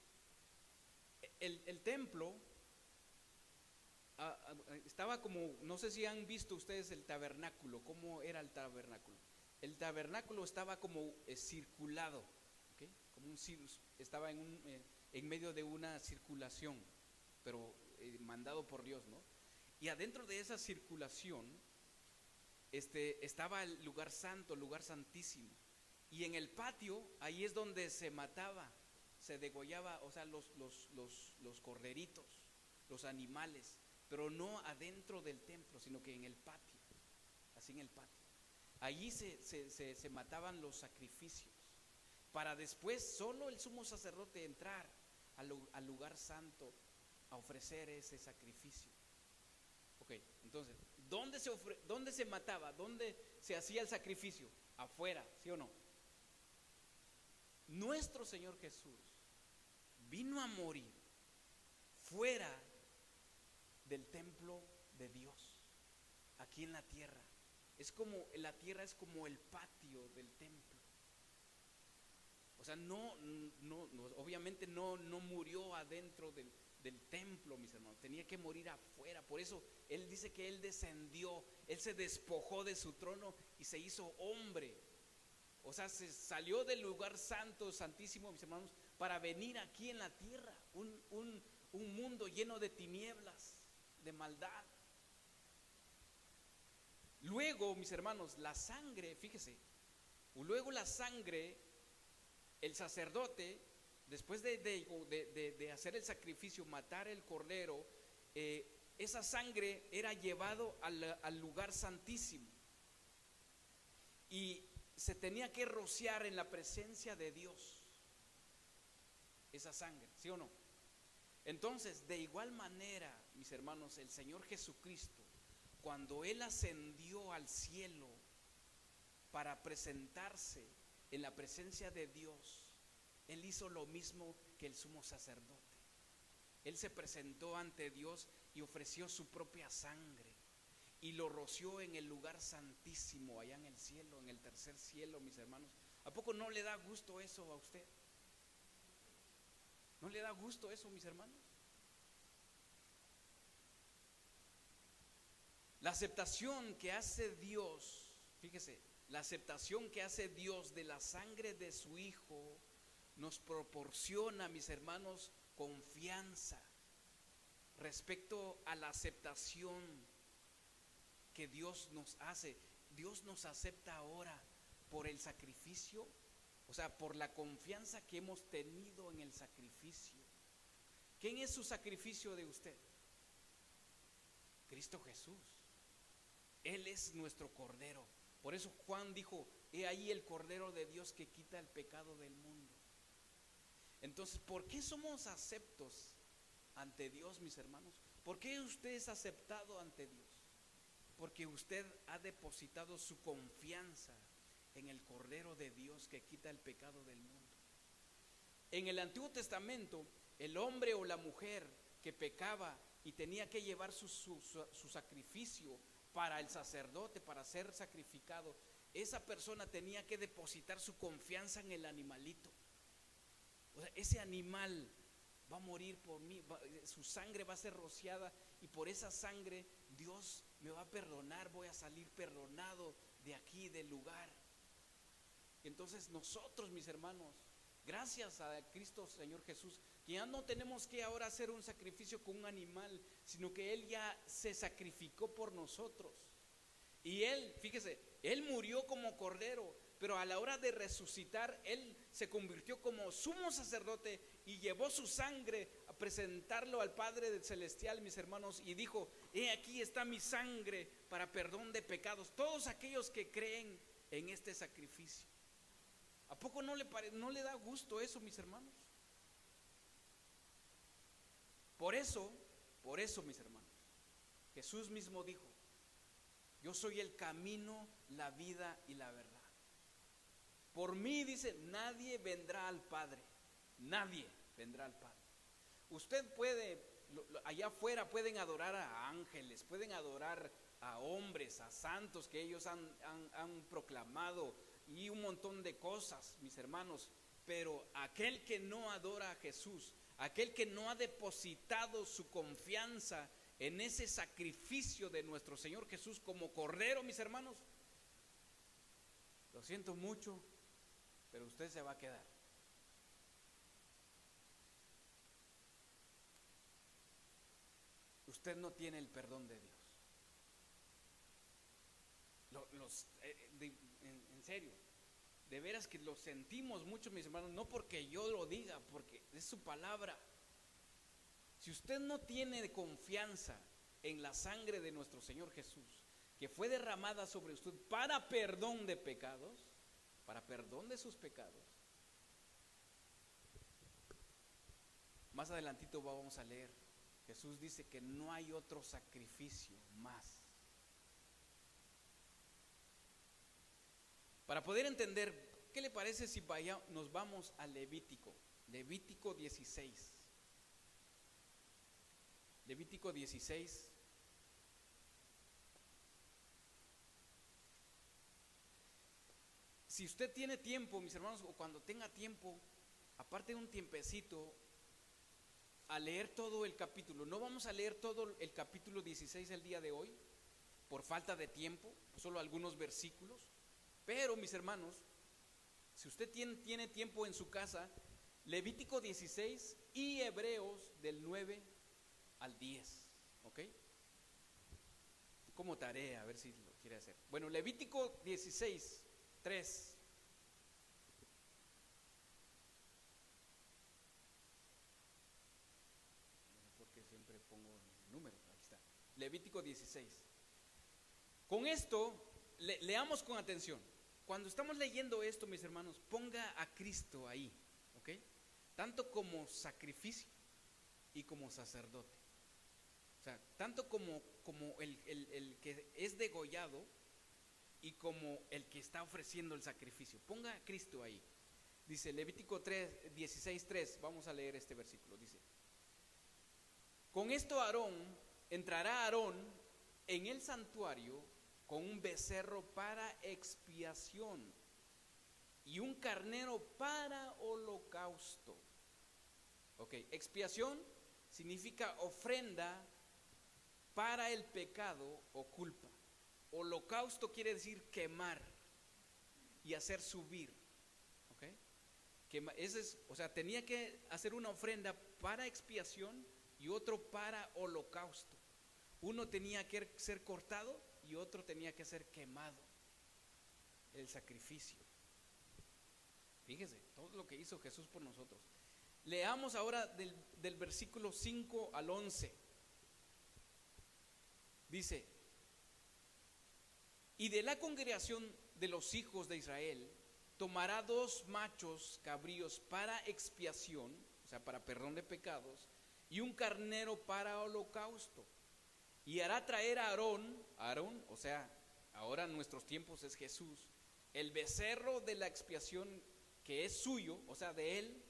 El templo estaba como, no sé si han visto ustedes el tabernáculo, cómo era el tabernáculo. El tabernáculo estaba como circulado, ¿okay? Como estaba en medio de una circulación, pero mandado por Dios, ¿no? Y adentro de esa circulación estaba el lugar santo, el lugar santísimo. Y en el patio, ahí es donde se mataba, se degollaba, o sea, los corderitos, los animales, pero no adentro del templo, sino que en el patio, así en el patio. Allí se mataban los sacrificios, para después solo el sumo sacerdote entrar al lugar santo a ofrecer ese sacrificio. Ok, entonces, ¿dónde se mataba? ¿Dónde se hacía el sacrificio? Afuera, ¿sí o no? Nuestro Señor Jesús vino a morir fuera del templo de Dios, aquí en la tierra. Es como, la tierra es como el patio del templo. O sea, obviamente no murió adentro del templo, mis hermanos. Tenía que morir afuera. Por eso Él dice que Él descendió, Él se despojó de su trono y se hizo hombre. O sea, se salió del lugar santo, santísimo, mis hermanos, para venir aquí en la tierra. Un mundo lleno de tinieblas, de maldad. Luego, mis hermanos, la sangre, fíjese, luego la sangre, el sacerdote, después de hacer el sacrificio, matar el cordero, esa sangre era llevado al lugar santísimo y se tenía que rociar en la presencia de Dios esa sangre, ¿sí o no? Entonces, de igual manera, mis hermanos, el Señor Jesucristo, cuando Él ascendió al cielo para presentarse en la presencia de Dios, Él hizo lo mismo que el sumo sacerdote. Él se presentó ante Dios y ofreció su propia sangre. y lo roció en el lugar santísimo, allá en el cielo, en el tercer cielo, mis hermanos. ¿A poco no le da gusto eso a usted? ¿No le da gusto eso, mis hermanos? La aceptación que hace Dios, fíjese, la aceptación que hace Dios de la sangre de su Hijo nos proporciona, mis hermanos, confianza respecto a la aceptación que Dios nos hace. Dios nos acepta ahora por el sacrificio, o sea, por la confianza que hemos tenido en el sacrificio. ¿Quién es su sacrificio de usted? Cristo Jesús. Él es nuestro Cordero. Por eso Juan dijo: he ahí el Cordero de Dios que quita el pecado del mundo. Entonces, ¿por qué somos aceptos ante Dios, mis hermanos? ¿Por qué usted es aceptado ante Dios? Porque usted ha depositado su confianza en el Cordero de Dios que quita el pecado del mundo. En el Antiguo Testamento, el hombre o la mujer que pecaba y tenía que llevar su sacrificio para el sacerdote, para ser sacrificado, esa persona tenía que depositar su confianza en el animalito. O sea, ese animal va a morir por mí, su sangre va a ser rociada, y por esa sangre Dios me va a perdonar, voy a salir perdonado de aquí, del lugar. Entonces nosotros, mis hermanos, gracias a Cristo Señor Jesús, que ya no tenemos que ahora hacer un sacrificio con un animal, sino que Él ya se sacrificó por nosotros. Y Él, fíjese, Él murió como cordero, pero a la hora de resucitar, Él se convirtió como sumo sacerdote y llevó su sangre a presentarlo al Padre Celestial, mis hermanos, y dijo: he aquí está mi sangre para perdón de pecados. Todos aquellos que creen en este sacrificio. ¿A poco no le da gusto eso, mis hermanos? Por eso, mis hermanos, Jesús mismo dijo: yo soy el camino, la vida y la verdad. Por mí, dice, nadie vendrá al Padre. Nadie vendrá al Padre. Usted puede, allá afuera pueden adorar a ángeles, pueden adorar a hombres, a santos que ellos han proclamado, y un montón de cosas, mis hermanos. Pero aquel que no adora a Jesús, aquel que no ha depositado su confianza en ese sacrificio de nuestro Señor Jesús como Cordero, mis hermanos, lo siento mucho, pero usted se va a quedar. Usted no tiene el perdón de Dios. En serio, de veras que lo sentimos mucho, mis hermanos, no porque yo lo diga, porque es su palabra. Si usted no tiene confianza en la sangre de nuestro Señor Jesús, que fue derramada sobre usted para perdón de pecados, para perdón de sus pecados, más adelantito vamos a leer, Jesús dice que no hay otro sacrificio más. Para poder entender, ¿qué le parece si nos vamos a Levítico 16? Levítico 16. Si usted tiene tiempo, mis hermanos, o cuando tenga tiempo, aparte de un tiempecito, a leer todo el capítulo. No vamos a leer todo el capítulo 16 el día de hoy, por falta de tiempo, solo algunos versículos. Pero, mis hermanos, si usted tiene tiempo en su casa, Levítico 16 y Hebreos del 9 al 10, ¿ok? Como tarea, a ver si lo quiere hacer. Bueno, Levítico 16, 3. Porque siempre pongo el número, aquí está. Levítico 16. Con esto, leamos con atención. Cuando estamos leyendo esto, mis hermanos, ponga a Cristo ahí, ¿ok? Tanto como sacrificio y como sacerdote. O sea, tanto como el que es degollado y como el que está ofreciendo el sacrificio. Ponga a Cristo ahí. Dice Levítico 16:3, vamos a leer este versículo. Dice: con esto entrará Aarón en el santuario con un becerro para expiación y un carnero para holocausto. Ok, expiación significa ofrenda para el pecado o culpa. Holocausto quiere decir quemar y hacer subir. Ok, ese es, o sea, tenía que hacer una ofrenda para expiación y otro para holocausto. Uno tenía que ser cortado y otro tenía que ser quemado. El sacrificio. Fíjese, todo lo que hizo Jesús por nosotros. Leamos ahora del versículo 5 al 11. Dice: y de la congregación de los hijos de Israel tomará 2 machos cabríos para expiación, o sea, para perdón de pecados, y un carnero para holocausto. Y hará traer a Aarón, o sea, ahora en nuestros tiempos es Jesús, el becerro de la expiación que es suyo, o sea, de él,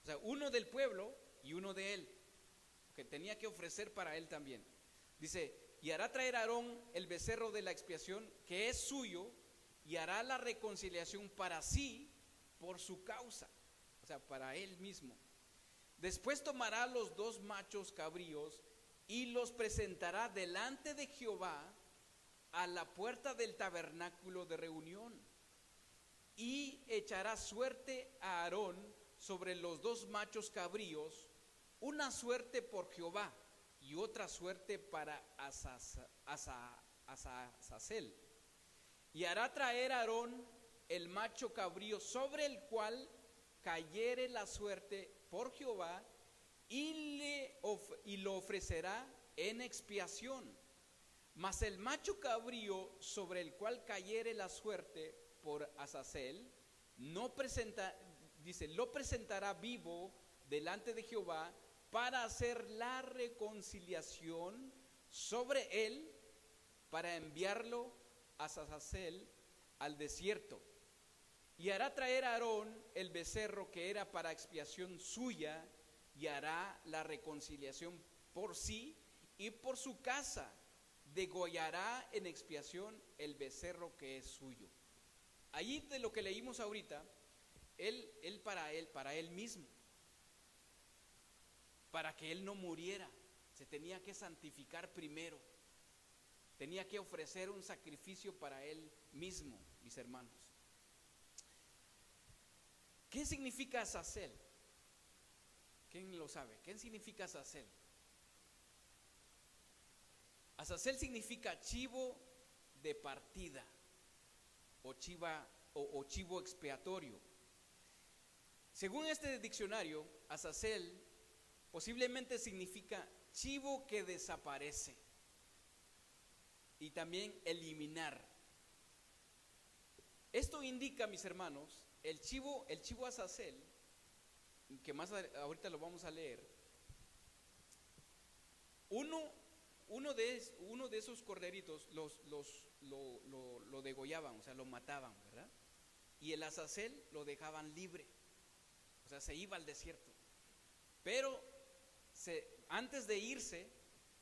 o sea, uno del pueblo y uno de él, que tenía que ofrecer para él también. Dice: y hará traer a Aarón el becerro de la expiación que es suyo, y hará la reconciliación para sí por su causa, o sea, para él mismo. Después tomará los 2 machos cabríos y los presentará delante de Jehová a la puerta del tabernáculo de reunión, y echará suerte a Aarón sobre los 2 machos cabríos, una suerte por Jehová y otra suerte para Azazel. Y hará traer a Aarón el macho cabrío sobre el cual cayere la suerte por Jehová, y lo ofrecerá en expiación. Mas el macho cabrío sobre el cual cayere la suerte por Azazel, lo presentará vivo delante de Jehová para hacer la reconciliación sobre él, para enviarlo a Azazel al desierto. Y hará traer a Aarón el becerro que era para expiación suya, y hará la reconciliación por sí y por su casa. Degollará en expiación el becerro que es suyo. Allí de lo que leímos ahorita, él para él mismo, para que él no muriera, se tenía que santificar primero, tenía que ofrecer un sacrificio para él mismo, mis hermanos. ¿Qué significa Azazel? ¿Quién lo sabe? ¿Qué significa Azazel? Azazel significa chivo de partida o chivo expiatorio. Según este diccionario, Azazel posiblemente significa chivo que desaparece y también eliminar. Esto indica, mis hermanos, el chivo Azazel, que más ahorita lo vamos a leer. Uno de esos corderitos lo degollaban, o sea, lo mataban, ¿verdad? Y el Azazel lo dejaban libre, o sea, se iba al desierto. Pero antes de irse,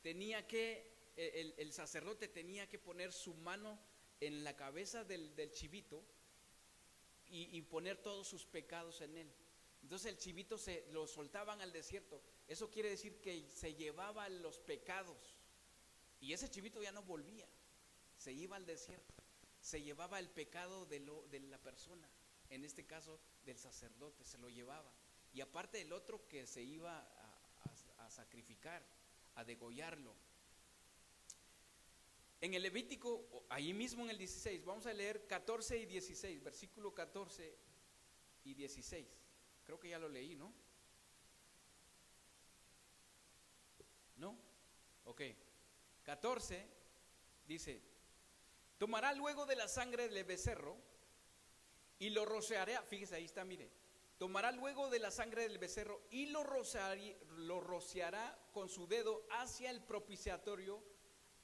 el sacerdote tenía que poner su mano en la cabeza del chivito y poner todos sus pecados en él. Entonces el chivito lo soltaban al desierto. Eso quiere decir que se llevaba los pecados. Y ese chivito ya no volvía, se iba al desierto, se llevaba el pecado de la persona, en este caso del sacerdote, se lo llevaba. Y aparte el otro que se iba a sacrificar, a degollarlo. En el Levítico, ahí mismo en el 16, vamos a leer 14 y 16, versículo 14 y 16. Creo que ya lo leí, ¿no? ¿No? Ok. 14 dice: tomará luego de la sangre del becerro y lo rociará. Fíjese, ahí está, mire. Tomará luego de la sangre del becerro y lo rociará con su dedo hacia el propiciatorio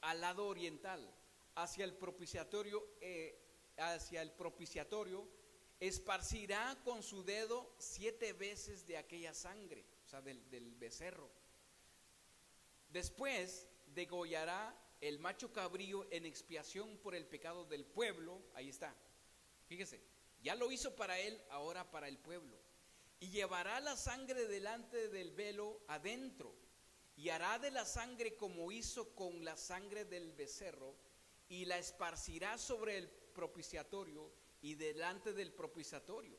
al lado oriental, hacia el propiciatorio, esparcirá con su dedo 7 veces de aquella sangre, o sea, del becerro. Después degollará el macho cabrío en expiación por el pecado del pueblo. Ahí está, fíjese, ya lo hizo para él, ahora para el pueblo. Y llevará la sangre delante del velo adentro, y hará de la sangre como hizo con la sangre del becerro, y la esparcirá sobre el propiciatorio y delante del propiciatorio.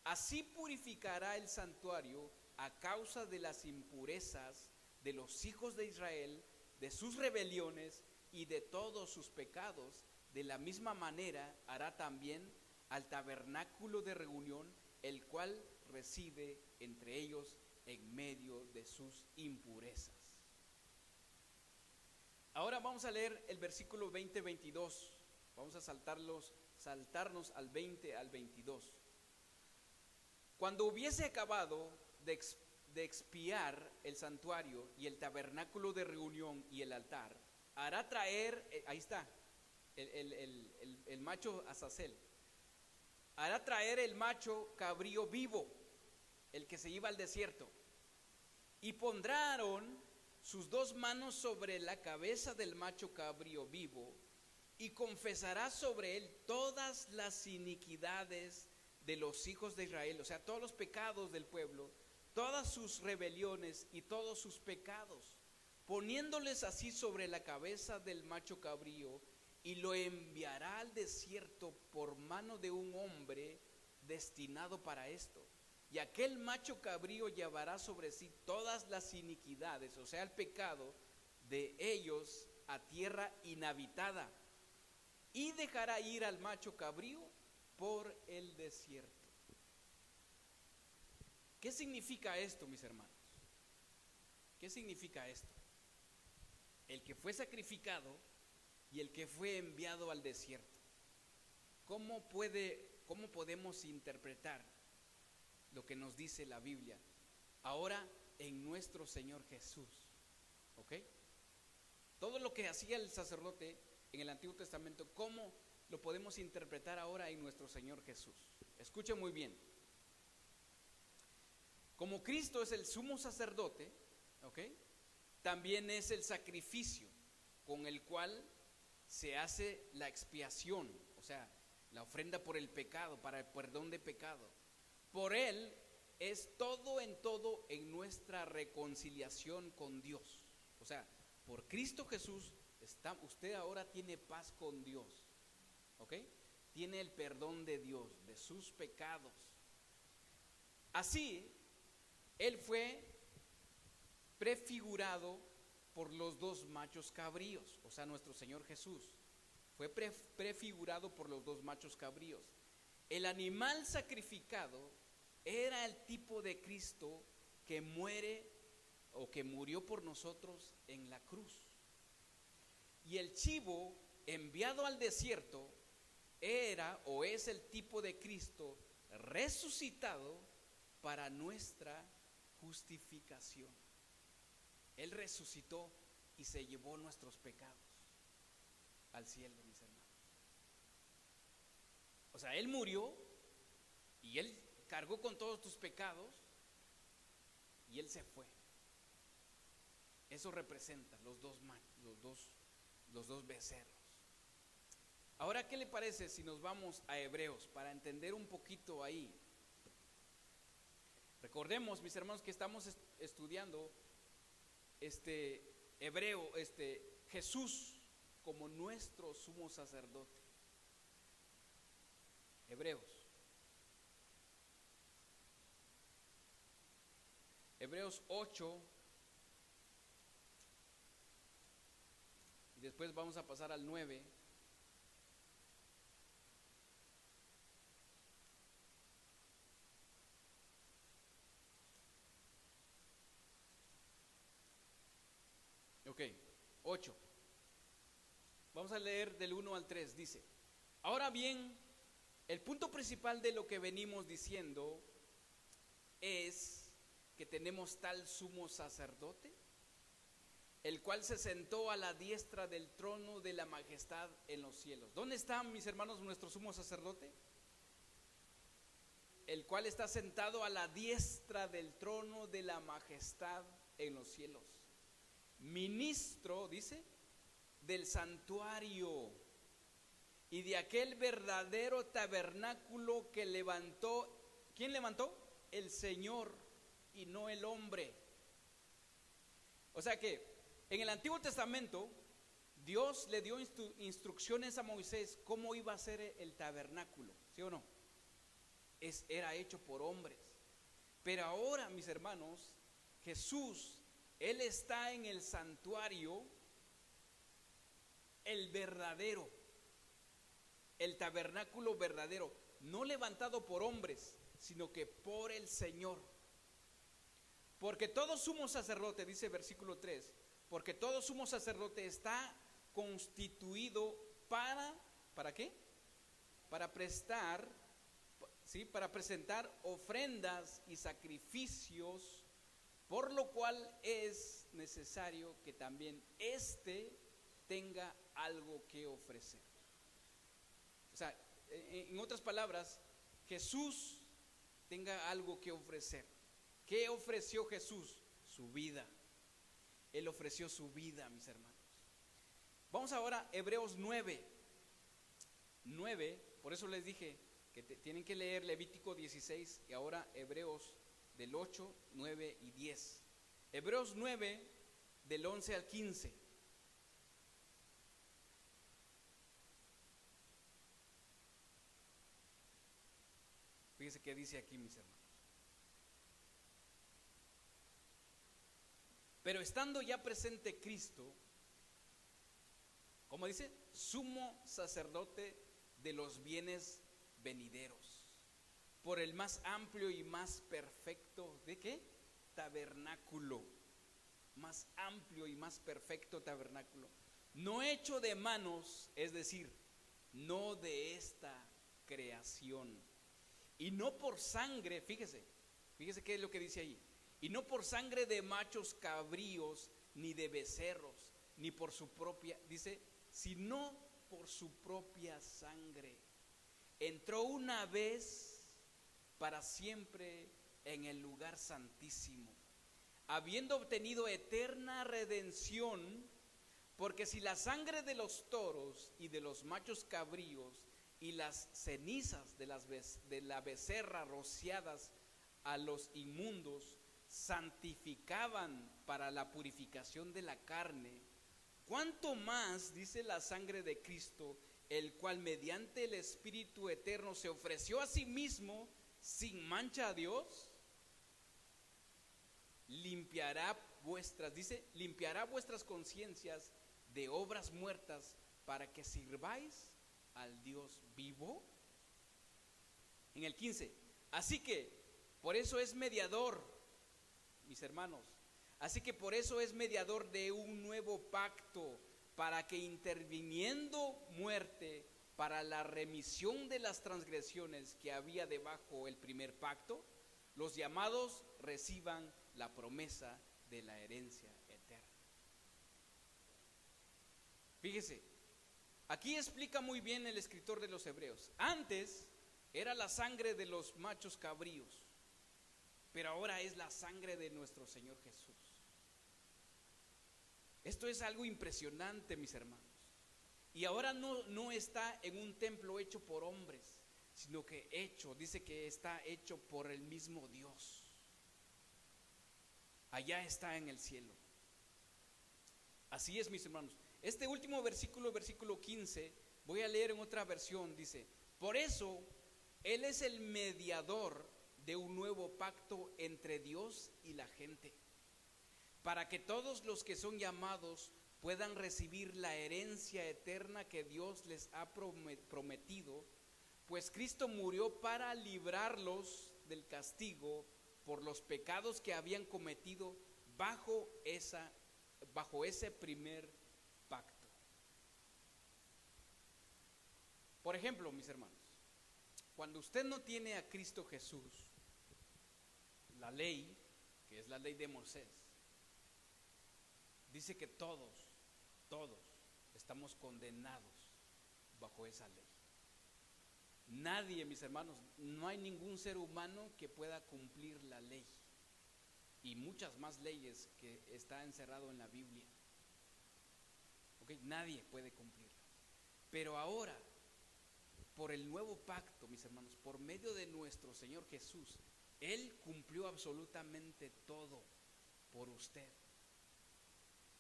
Así purificará el santuario a causa de las impurezas de los hijos de Israel, de sus rebeliones y de todos sus pecados. De la misma manera hará también al tabernáculo de reunión, el cual reside entre ellos en medio de sus impurezas. Ahora vamos a leer el versículo 20-22. Vamos a saltarnos al 20 al 22. Cuando hubiese acabado de expiar el santuario y el tabernáculo de reunión y el altar, hará traer, ahí está, el macho Azazel, hará traer el macho cabrío vivo, el que se iba al desierto, y pondrá Aarón sus 2 manos sobre la cabeza del macho cabrío vivo, y confesará sobre él todas las iniquidades de los hijos de Israel, o sea, todos los pecados del pueblo, todas sus rebeliones y todos sus pecados, poniéndoles así sobre la cabeza del macho cabrío, y lo enviará al desierto por mano de un hombre destinado para esto. Y aquel macho cabrío llevará sobre sí todas las iniquidades, o sea, el pecado de ellos, a tierra inhabitada, y dejará ir al macho cabrío por el desierto. ¿Qué significa esto, mis hermanos? ¿Qué significa esto? El que fue sacrificado y el que fue enviado al desierto. ¿Cómo podemos interpretar lo que nos dice la Biblia ahora en nuestro Señor Jesús? ¿Ok? Todo lo que hacía el sacerdote en el Antiguo Testamento, ¿cómo lo podemos interpretar ahora en nuestro Señor Jesús? Escuchen muy bien. Como Cristo es el sumo sacerdote, ¿ok?, también es el sacrificio con el cual se hace la expiación, o sea, la ofrenda por el pecado, para el perdón de pecado. Por él es todo en nuestra reconciliación con Dios. O sea, por Cristo Jesús usted ahora tiene paz con Dios, ¿ok? Tiene el perdón de Dios, de sus pecados. Así, él fue prefigurado por los 2 machos cabríos, o sea, nuestro Señor Jesús fue prefigurado por los 2 machos cabríos. El animal sacrificado era el tipo de Cristo que muere o que murió por nosotros en la cruz. Y el chivo enviado al desierto era o es el tipo de Cristo resucitado para nuestra justificación. Él resucitó y se llevó nuestros pecados al cielo, mis hermanos. O sea, Él murió y Él cargó con todos tus pecados y Él se fue. Eso representa los dos becerros. Ahora, ¿qué le parece si nos vamos a Hebreos para entender un poquito ahí? Recordemos, mis hermanos, que estamos estudiando Jesús como nuestro sumo sacerdote. Hebreos 8, y después vamos a pasar al 9. Ok, 8. Vamos a leer del 1 al 3. Dice: ahora bien, el punto principal de lo que venimos diciendo es que tenemos tal sumo sacerdote, el cual se sentó a la diestra del trono de la majestad en los cielos. ¿Dónde está, mis hermanos, nuestro sumo sacerdote? El cual está sentado a la diestra del trono de la majestad en los cielos. Ministro, dice, del santuario y de aquel verdadero tabernáculo que levantó. ¿Quién levantó? El Señor y no el hombre. O sea que en el Antiguo Testamento Dios le dio instrucciones a Moisés cómo iba a ser el tabernáculo, ¿sí o no? Era hecho por hombres. Pero ahora, mis hermanos, Jesús, Él está en el santuario, el verdadero, el tabernáculo verdadero, no levantado por hombres, sino que por el Señor. Porque todo sumo sacerdote, dice versículo 3, porque todo sumo sacerdote está constituido ¿para qué? Para prestar, ¿sí? Para presentar ofrendas y sacrificios, por lo cual es necesario que también éste tenga algo que ofrecer. O sea, en otras palabras, Jesús tenga algo que ofrecer. ¿Qué ofreció Jesús? Su vida. Él ofreció su vida, mis hermanos. Vamos ahora a Hebreos 9. Por eso les dije que tienen que leer Levítico 16 y ahora Hebreos del 8, 9 y 10. Hebreos 9 del 11 al 15. Fíjense qué dice aquí, mis hermanos. Pero estando ya presente Cristo, como dice, sumo sacerdote de los bienes venideros, por el más amplio y más perfecto, ¿de qué? Tabernáculo, más amplio y más perfecto tabernáculo, no hecho de manos, es decir, no de esta creación, y no por sangre, fíjese qué es lo que dice ahí, y no por sangre de machos cabríos, ni de becerros, ni por su propia, dice, sino por su propia sangre. Entró una vez para siempre en el lugar santísimo, habiendo obtenido eterna redención, porque si la sangre de los toros y de los machos cabríos y las cenizas de la becerra rociadas a los inmundos santificaban para la purificación de la carne, cuánto más, dice, la sangre de Cristo, el cual mediante el Espíritu eterno se ofreció a sí mismo sin mancha a Dios, limpiará vuestras conciencias de obras muertas para que sirváis al Dios vivo. En el 15, así que por eso es mediador, mis hermanos, así que por eso es mediador de un nuevo pacto, para que interviniendo muerte para la remisión de las transgresiones que había debajo el primer pacto, los llamados reciban la promesa de la herencia eterna. Fíjese, aquí explica muy bien el escritor de los Hebreos. Antes era la sangre de los machos cabríos, pero ahora es la sangre de nuestro Señor Jesús. Esto es algo impresionante, mis hermanos. Y ahora no está en un templo hecho por hombres, sino que dice que está hecho por el mismo Dios. Allá está en el cielo. Así es, mis hermanos. Este último versículo, versículo 15, voy a leer en otra versión, dice, por eso Él es el mediador de un nuevo pacto entre Dios y la gente, para que todos los que son llamados puedan recibir la herencia eterna que Dios les ha prometido, pues Cristo murió para librarlos del castigo por los pecados que habían cometido bajo ese primer pacto. Por ejemplo, mis hermanos, cuando usted no tiene a Cristo Jesús, la ley, que es la ley de Moisés, dice que todos estamos condenados bajo esa ley. Nadie, mis hermanos, no hay ningún ser humano que pueda cumplir la ley y muchas más leyes que está encerrado en la Biblia. ¿Ok? ¿ok? Nadie puede cumplirlas. Pero ahora, por el nuevo pacto, mis hermanos, por medio de nuestro Señor Jesús, Él cumplió absolutamente todo por usted.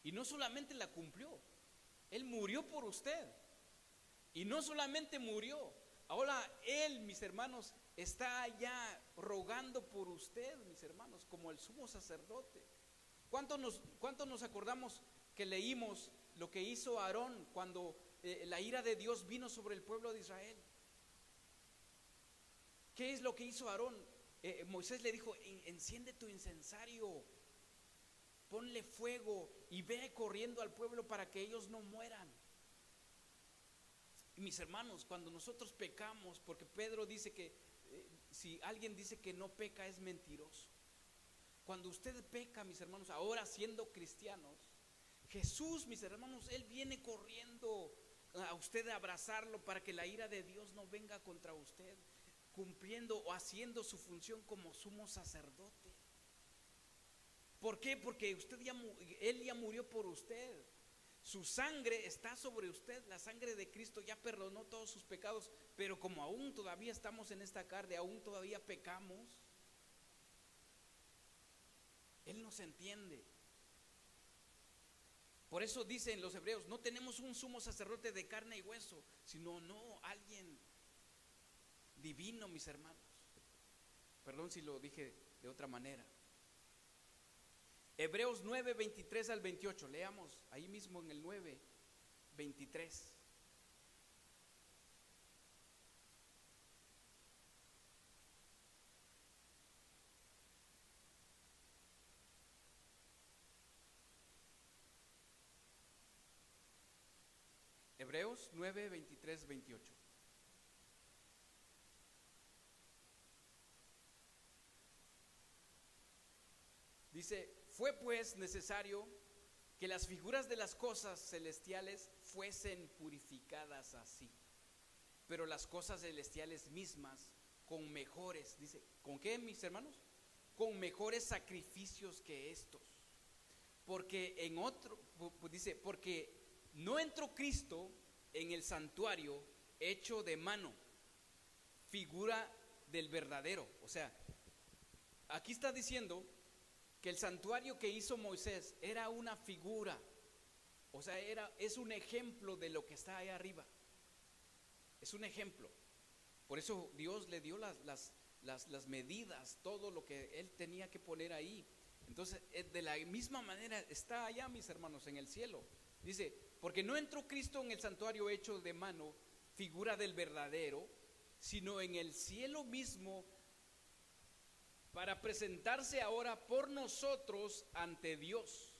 Y no solamente la cumplió, Él murió por usted. Y no solamente murió, ahora Él, mis hermanos, está allá rogando por usted, mis hermanos, como el sumo sacerdote. ¿Cuánto nos acordamos que leímos lo que hizo Aarón cuando la ira de Dios vino sobre el pueblo de Israel? ¿Qué es lo que hizo Aarón? Moisés le dijo: enciende tu incensario, ponle fuego y ve corriendo al pueblo para que ellos no mueran. Y mis hermanos, cuando nosotros pecamos, porque Pedro dice que si alguien dice que no peca es mentiroso. Cuando usted peca, mis hermanos, ahora siendo cristianos, Jesús, mis hermanos, Él viene corriendo a usted a abrazarlo para que la ira de Dios no venga contra usted, cumpliendo o haciendo su función como sumo sacerdote. ¿Por qué? Porque Él ya murió por usted. Su sangre está sobre usted. La sangre de Cristo ya perdonó todos sus pecados. Pero como aún todavía estamos en esta carne, aún todavía pecamos, Él nos entiende. Por eso dice en los Hebreos: no tenemos un sumo sacerdote de carne y hueso, sino alguien divino, mis hermanos. Perdón si lo dije de otra manera. Hebreos 9, 23 al 28. Leamos ahí mismo en el 9, 23. Hebreos 9, 23, 28. Dice: fue pues necesario que las figuras de las cosas celestiales fuesen purificadas así, pero las cosas celestiales mismas con mejores, dice, ¿con qué, mis hermanos? Con mejores sacrificios que estos. Porque dice, porque no entró Cristo en el santuario hecho de mano, figura del verdadero. O sea, aquí está diciendo que el santuario que hizo Moisés era una figura, o sea, es un ejemplo de lo que está ahí arriba. Es un ejemplo. Por eso Dios le dio las medidas, todo lo que Él tenía que poner ahí. Entonces, de la misma manera está allá, mis hermanos, en el cielo. Dice: porque no entró Cristo en el santuario hecho de mano, figura del verdadero, sino en el cielo mismo, para presentarse ahora por nosotros ante Dios,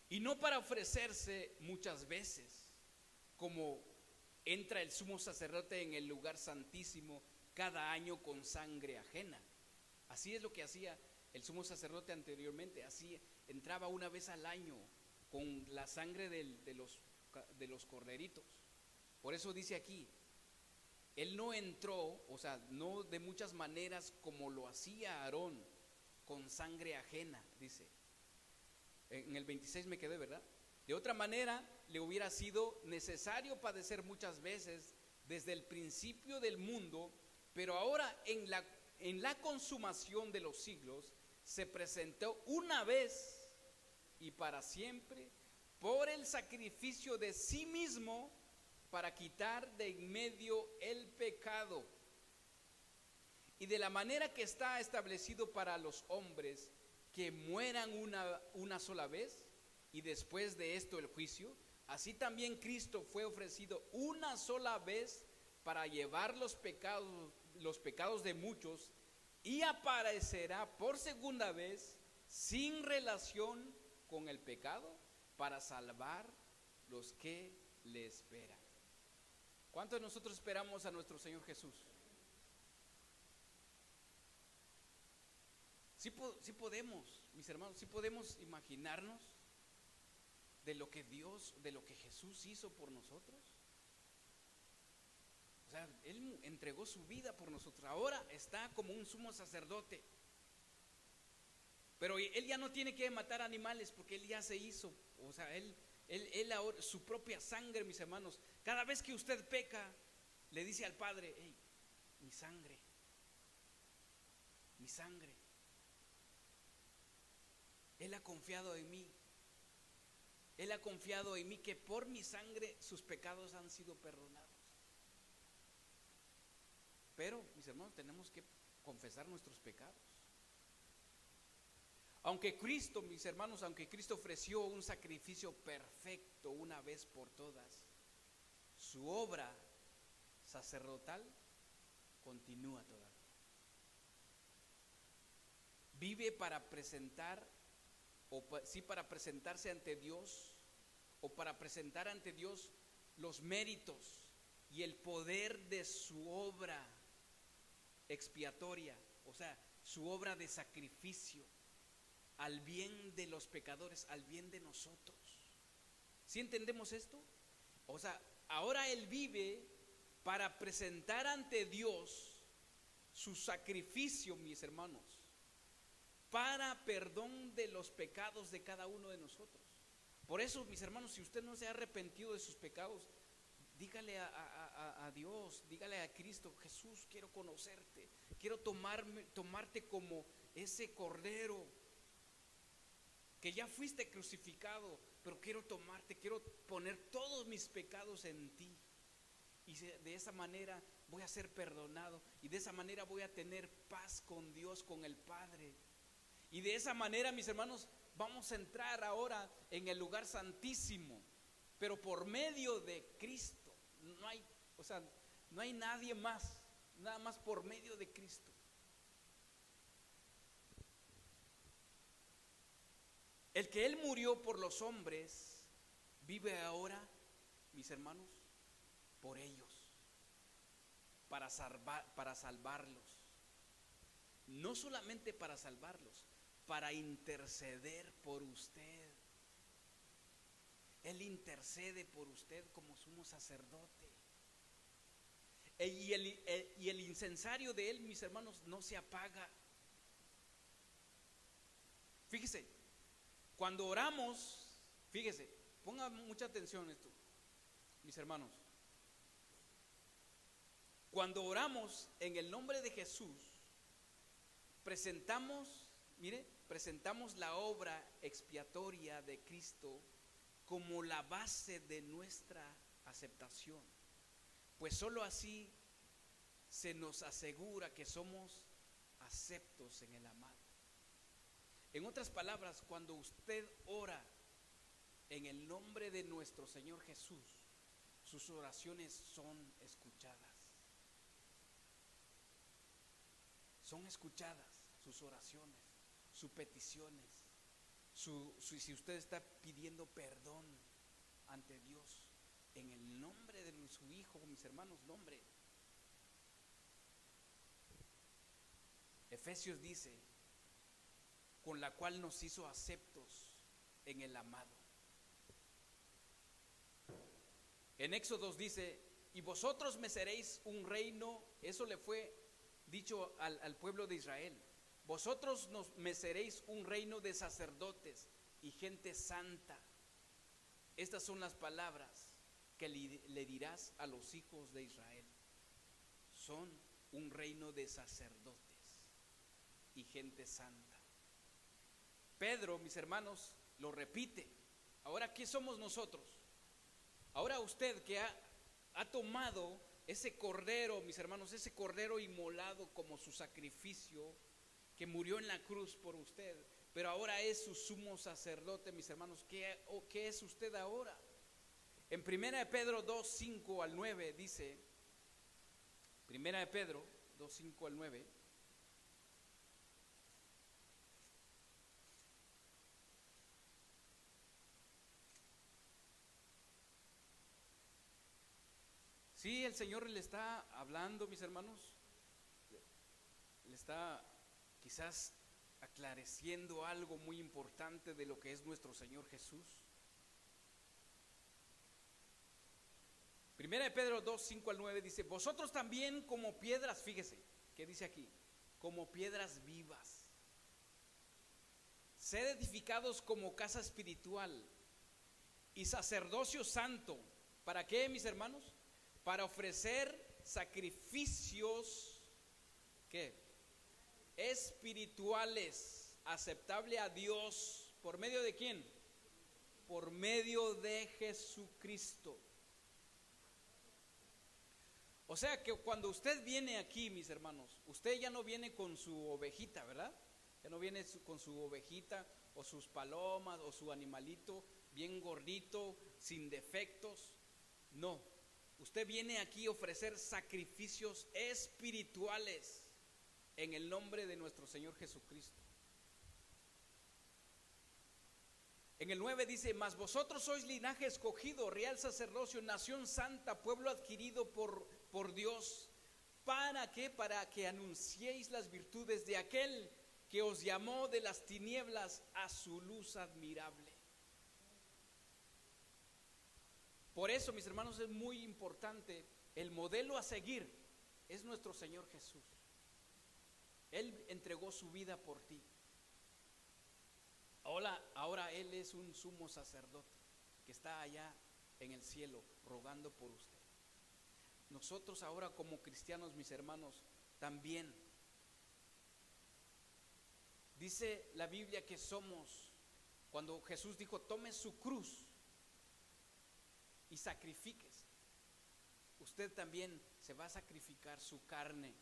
y no para ofrecerse muchas veces, como entra el sumo sacerdote en el lugar santísimo cada año con sangre ajena. Así es lo que hacía el sumo sacerdote anteriormente. Así entraba una vez al año con la sangre de los corderitos. Por eso dice aquí: Él no entró, o sea, no de muchas maneras como lo hacía Aarón, con sangre ajena, dice. En el 26 me quedé, ¿verdad? De otra manera, le hubiera sido necesario padecer muchas veces desde el principio del mundo, pero ahora en la consumación de los siglos, se presentó una vez y para siempre por el sacrificio de sí mismo, para quitar de en medio el pecado. Y de la manera que está establecido para los hombres que mueran una sola vez, y después de esto el juicio, así también Cristo fue ofrecido una sola vez para llevar los pecados de muchos, y aparecerá por segunda vez sin relación con el pecado para salvar los que le esperan. ¿Cuántos de nosotros esperamos a nuestro Señor Jesús? Sí podemos, mis hermanos, sí podemos imaginarnos de lo que Jesús hizo por nosotros. O sea, Él entregó su vida por nosotros. Ahora está como un sumo sacerdote. Pero Él ya no tiene que matar animales, porque Él ya se hizo. O sea, Él Él ahora, su propia sangre, mis hermanos. Cada vez que usted peca, le dice al Padre: hey, mi sangre, mi sangre. Él ha confiado en mí. Él ha confiado en mí que por mi sangre sus pecados han sido perdonados. Pero, mis hermanos, tenemos que confesar nuestros pecados. Aunque Cristo, mis hermanos, aunque Cristo ofreció un sacrificio perfecto una vez por todas, su obra sacerdotal continúa todavía. Vive para presentar, para presentarse ante Dios, o para presentar ante Dios los méritos y el poder de su obra expiatoria, o sea, su obra de sacrificio, al bien de los pecadores, al bien de nosotros. ¿Sí entendemos esto? O sea, ahora Él vive para presentar ante Dios su sacrificio, mis hermanos, para perdón de los pecados de cada uno de nosotros. Por eso, mis hermanos, si usted no se ha arrepentido de sus pecados, dígale a Dios, dígale a Cristo: Jesús, quiero conocerte, quiero tomarte como ese cordero que ya fuiste crucificado, pero quiero tomarte, quiero poner todos mis pecados en ti. Y de esa manera voy a ser perdonado, y de esa manera voy a tener paz con Dios, con el Padre. Y de esa manera, mis hermanos, vamos a entrar ahora en el lugar santísimo, pero por medio de Cristo. No hay nadie más, nada más por medio de Cristo. El que Él murió por los hombres, vive ahora, mis hermanos, por ellos, para salvarlos. No solamente para salvarlos, para interceder por usted. Él intercede por usted como sumo sacerdote. Y el incensario de Él, mis hermanos, no se apaga. Fíjese. Cuando oramos, fíjese, ponga mucha atención en esto, mis hermanos. Cuando oramos en el nombre de Jesús, presentamos la obra expiatoria de Cristo como la base de nuestra aceptación. Pues solo así se nos asegura que somos aceptos en el amado. En otras palabras, cuando usted ora en el nombre de nuestro Señor Jesús, sus oraciones son escuchadas. Son escuchadas sus oraciones, sus peticiones, si usted está pidiendo perdón ante Dios en el nombre de su Hijo, mis hermanos, nombre. Efesios dice: con la cual nos hizo aceptos en el amado. En Éxodo dice: y vosotros me seréis un reino. Eso le fue dicho al pueblo de Israel. Vosotros me seréis un reino de sacerdotes y gente santa. Estas son las palabras que le dirás a los hijos de Israel. Son un reino de sacerdotes y gente santa. Pedro, mis hermanos, lo repite. Ahora, ¿qué somos nosotros? Ahora usted que ha tomado ese cordero, mis hermanos, ese cordero inmolado como su sacrificio, que murió en la cruz por usted, pero ahora es su sumo sacerdote, mis hermanos. ¿Qué es usted ahora? En 1 Pedro 2, 5 al 9 dice, 1 Pedro 2, 5 al 9, sí, el Señor le está hablando, mis hermanos, le está quizás aclareciendo algo muy importante de lo que es nuestro Señor Jesús. 1 Pedro 2, 5 al 9 dice: vosotros también como piedras, fíjese, ¿qué dice aquí? Como piedras vivas, sed edificados como casa espiritual y sacerdocio santo. ¿Para qué, mis hermanos? Para ofrecer sacrificios, ¿qué? Espirituales, aceptable a Dios. ¿Por medio de quién? Por medio de Jesucristo. O sea que cuando usted viene aquí, mis hermanos, usted ya no viene con su ovejita, ¿verdad? Ya no viene con su ovejita o sus palomas o su animalito bien gordito, sin defectos. No, usted viene aquí a ofrecer sacrificios espirituales en el nombre de nuestro Señor Jesucristo. En el 9 dice: mas vosotros sois linaje escogido, real sacerdocio, nación santa, pueblo adquirido por Dios. ¿Para qué? Para que anunciéis las virtudes de aquel que os llamó de las tinieblas a su luz admirable. Por eso, mis hermanos, es muy importante, el modelo a seguir es nuestro Señor Jesús. Él entregó su vida por ti. Ahora Él es un sumo sacerdote que está allá en el cielo rogando por usted. Nosotros ahora como cristianos, mis hermanos, también dice la Biblia que somos, cuando Jesús dijo: tome su cruz y sacrifíquese, usted también se va a sacrificar su carne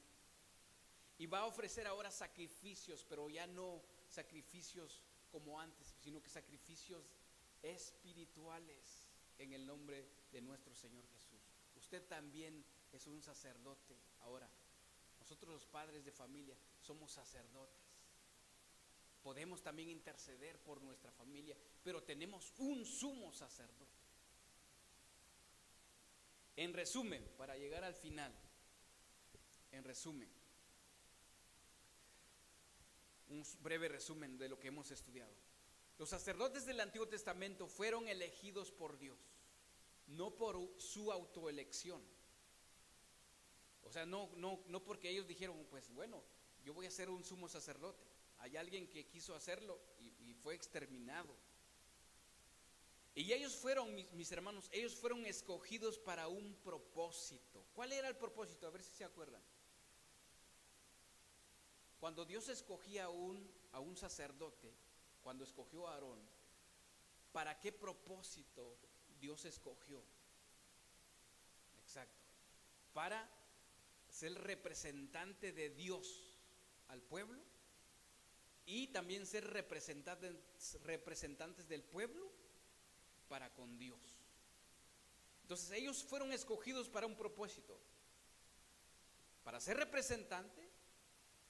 y va a ofrecer ahora sacrificios, pero ya no sacrificios como antes, sino que sacrificios espirituales en el nombre de nuestro Señor Jesús. Usted también es un sacerdote ahora. Nosotros los padres de familia somos sacerdotes. Podemos también interceder por nuestra familia, pero tenemos un sumo sacerdote. En resumen, para llegar al final, en resumen, un breve resumen de lo que hemos estudiado. Los sacerdotes del Antiguo Testamento fueron elegidos por Dios, no por su autoelección. O sea, no porque ellos dijeron: pues bueno, yo voy a ser un sumo sacerdote. Hay alguien que quiso hacerlo y fue exterminado. Y ellos fueron, mis hermanos, ellos fueron escogidos para un propósito. ¿Cuál era el propósito? A ver si se acuerdan. Cuando Dios escogía a un sacerdote, cuando escogió a Aarón, ¿para qué propósito Dios escogió? Exacto. Para ser representante de Dios al pueblo y también ser representantes del pueblo para con Dios. Entonces ellos fueron escogidos para un propósito: para ser representante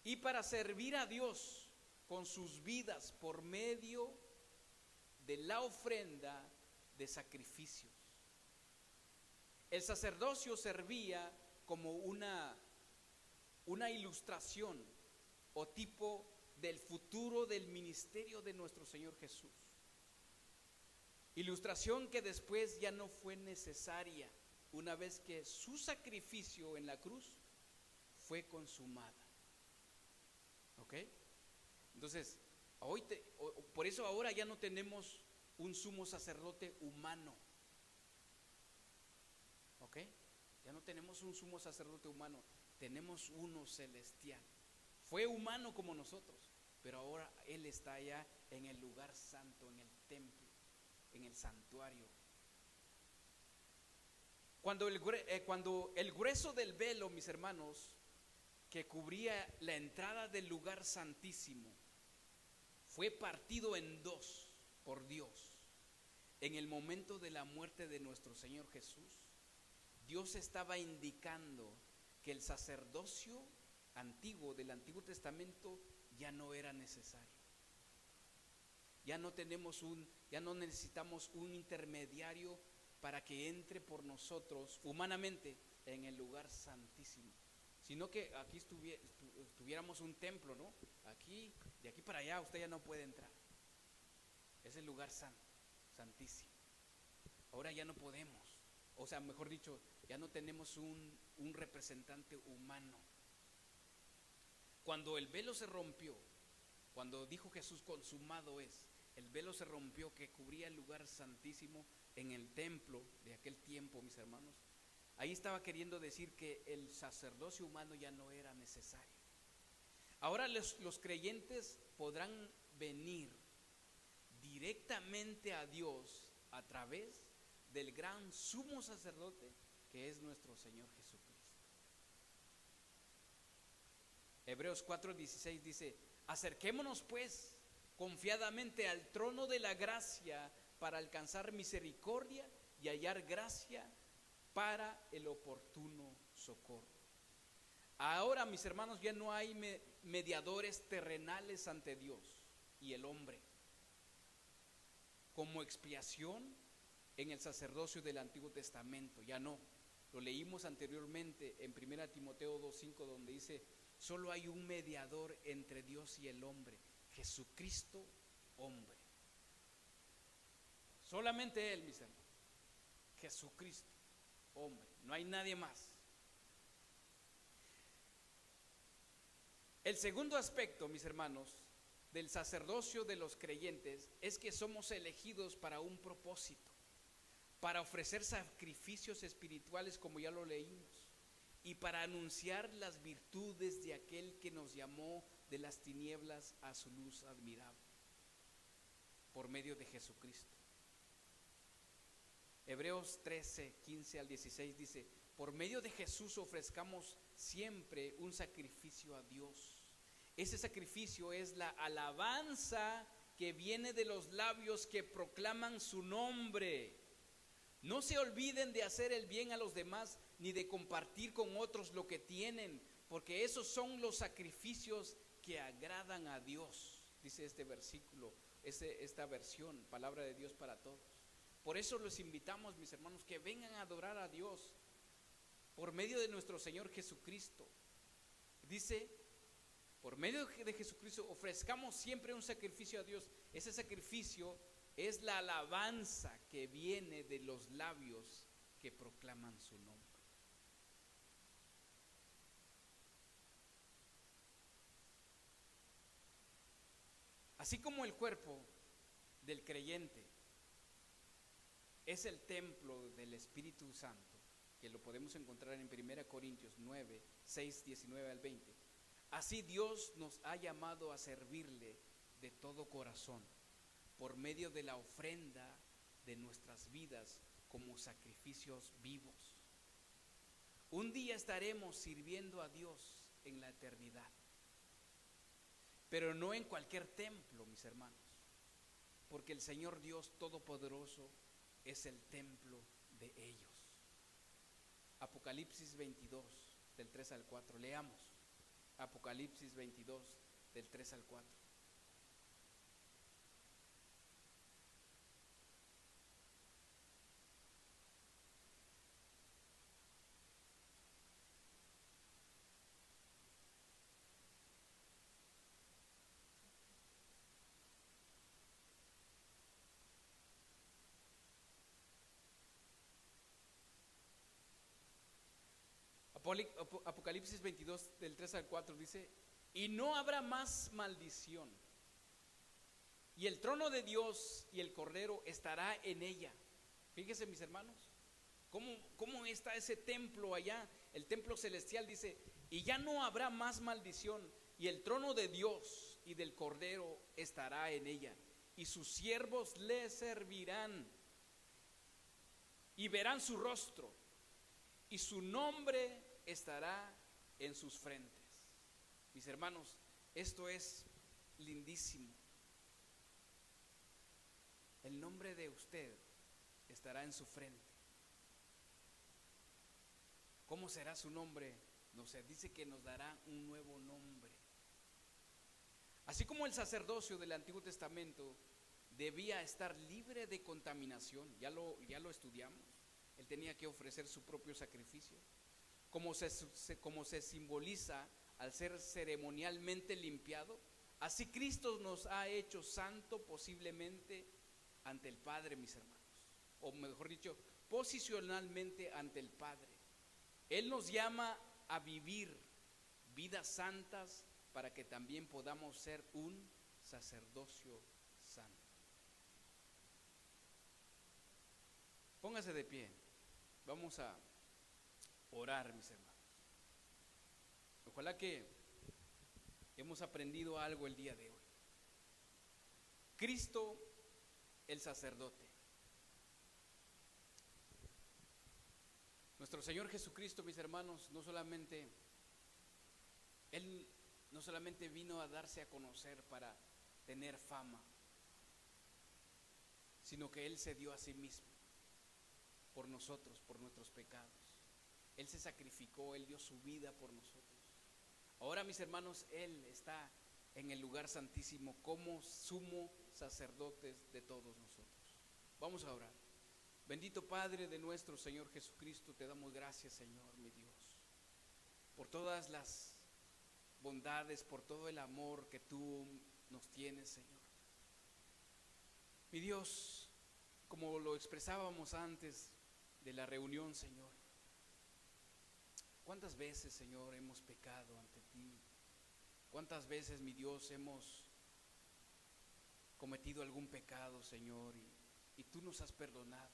y para servir a Dios con sus vidas por medio de la ofrenda de sacrificios. El sacerdocio servía como una ilustración o tipo del futuro del ministerio de nuestro Señor Jesús. Ilustración que después ya no fue necesaria una vez que su sacrificio en la cruz fue consumada. ¿Ok? Entonces, por eso ahora ya no tenemos un sumo sacerdote humano. ¿Ok? Ya no tenemos un sumo sacerdote humano, tenemos uno celestial. Fue humano como nosotros, pero ahora Él está allá en el lugar santo, en el templo, en el santuario. Cuando el grueso del velo, mis hermanos, que cubría la entrada del lugar santísimo, fue partido en dos por Dios en el momento de la muerte de nuestro Señor Jesús, Dios estaba indicando que el sacerdocio antiguo del Antiguo Testamento ya no era necesario. Ya no necesitamos un intermediario para que entre por nosotros humanamente en el lugar santísimo, sino que aquí tuviéramos un templo, ¿no? Aquí, de aquí para allá usted ya no puede entrar. Es el lugar santo, santísimo. Ahora ya no podemos, o sea, mejor dicho, ya no tenemos un representante humano. Cuando el velo se rompió, cuando dijo Jesús: consumado es, el velo se rompió que cubría el lugar santísimo en el templo de aquel tiempo, mis hermanos. Ahí estaba queriendo decir que el sacerdocio humano ya no era necesario. Ahora los creyentes podrán venir directamente a Dios a través del gran sumo sacerdote que es nuestro Señor Jesucristo. Hebreos 4:16 dice: acerquémonos pues confiadamente al trono de la gracia para alcanzar misericordia y hallar gracia para el oportuno socorro. Ahora, mis hermanos, ya no hay mediadores terrenales ante Dios y el hombre como expiación en el sacerdocio del Antiguo Testamento. Ya no. Lo leímos anteriormente en 1 Timoteo 2:5, donde dice: solo hay un mediador entre Dios y el hombre, Jesucristo hombre. Solamente Él, mis hermanos. Jesucristo hombre. No hay nadie más. El segundo aspecto, mis hermanos, del sacerdocio de los creyentes es que somos elegidos para un propósito, para ofrecer sacrificios espirituales, como ya lo leímos, y para anunciar las virtudes de aquel que nos llamó de las tinieblas a su luz admirable, por medio de Jesucristo. Hebreos 13:15-16 dice: por medio de Jesús ofrezcamos siempre un sacrificio a Dios. Ese sacrificio es la alabanza que viene de los labios que proclaman su nombre. No se olviden de hacer el bien a los demás, ni de compartir con otros lo que tienen, porque esos son los sacrificios que agradan a Dios, dice este versículo, esta versión, palabra de Dios para todos. Por eso los invitamos, mis hermanos, que vengan a adorar a Dios por medio de nuestro Señor Jesucristo. Dice: por medio de Jesucristo ofrezcamos siempre un sacrificio a Dios. Ese sacrificio es la alabanza que viene de los labios que proclaman su nombre. Así como el cuerpo del creyente es el templo del Espíritu Santo, que lo podemos encontrar en 1 Corintios 9, 6, 19 al 20, así Dios nos ha llamado a servirle de todo corazón, por medio de la ofrenda de nuestras vidas como sacrificios vivos. Un día estaremos sirviendo a Dios en la eternidad, pero no en cualquier templo, mis hermanos, porque el Señor Dios Todopoderoso es el templo de ellos. Apocalipsis 22, del 3 al 4. Leamos Apocalipsis 22, del 3 al 4. Apocalipsis 22, del 3 al 4 dice: y no habrá más maldición, y el trono de Dios y el Cordero estará en ella. Fíjense, mis hermanos, cómo está ese templo allá, el templo celestial. Dice: y ya no habrá más maldición, y el trono de Dios y del Cordero estará en ella, y sus siervos le servirán, y verán su rostro, y su nombre estará en sus frentes. Mis hermanos, esto es lindísimo. El nombre de usted estará en su frente. ¿Cómo será su nombre? No sé, dice que nos dará un nuevo nombre. Así como el sacerdocio del Antiguo Testamento debía estar libre de contaminación, ya lo estudiamos. Él tenía que ofrecer su propio sacrificio, como se simboliza al ser ceremonialmente limpiado. Así Cristo nos ha hecho santo posiblemente ante el Padre, mis hermanos, o mejor dicho, posicionalmente ante el Padre. Él nos llama a vivir vidas santas para que también podamos ser un sacerdocio santo. Póngase de pie. Vamos a orar, mis hermanos. Ojalá que hemos aprendido algo el día de hoy. Cristo, el sacerdote. Nuestro Señor Jesucristo, mis hermanos, Él no solamente vino a darse a conocer para tener fama, sino que Él se dio a sí mismo por nosotros, por nuestros pecados. Él se sacrificó, Él dio su vida por nosotros. Ahora, mis hermanos, Él está en el lugar santísimo como sumo sacerdote de todos nosotros. Vamos a orar. Bendito Padre de nuestro Señor Jesucristo, te damos gracias, Señor, mi Dios, por todas las bondades, por todo el amor que tú nos tienes, Señor. Mi Dios, como lo expresábamos antes de la reunión, Señor, ¿cuántas veces, Señor, hemos pecado ante ti? ¿Cuántas veces, mi Dios, hemos cometido algún pecado, Señor, y tú nos has perdonado?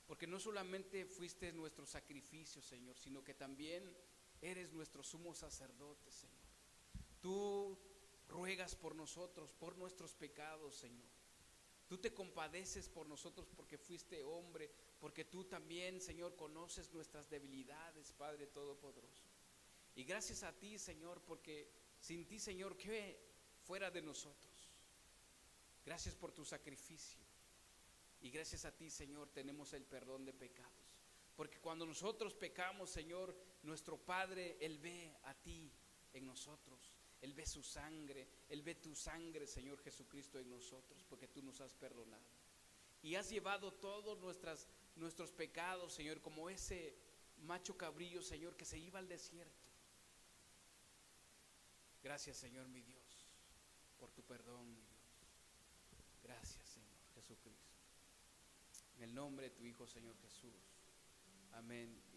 Porque no solamente fuiste nuestro sacrificio, Señor, sino que también eres nuestro sumo sacerdote, Señor. Tú ruegas por nosotros, por nuestros pecados, Señor. Tú te compadeces por nosotros porque fuiste hombre, porque tú también, Señor, conoces nuestras debilidades, Padre Todopoderoso. Y gracias a ti, Señor, porque sin ti, Señor, ¿qué fuera de nosotros? Gracias por tu sacrificio. Y gracias a ti, Señor, tenemos el perdón de pecados. Porque cuando nosotros pecamos, Señor, nuestro Padre, Él ve a ti en nosotros. Él ve su sangre, Él ve tu sangre, Señor Jesucristo, en nosotros, porque tú nos has perdonado. Y has llevado todos nuestros pecados, Señor, como ese macho cabrillo, Señor, que se iba al desierto. Gracias, Señor, mi Dios, por tu perdón, mi Dios. Gracias, Señor Jesucristo. En el nombre de tu Hijo, Señor Jesús. Amén.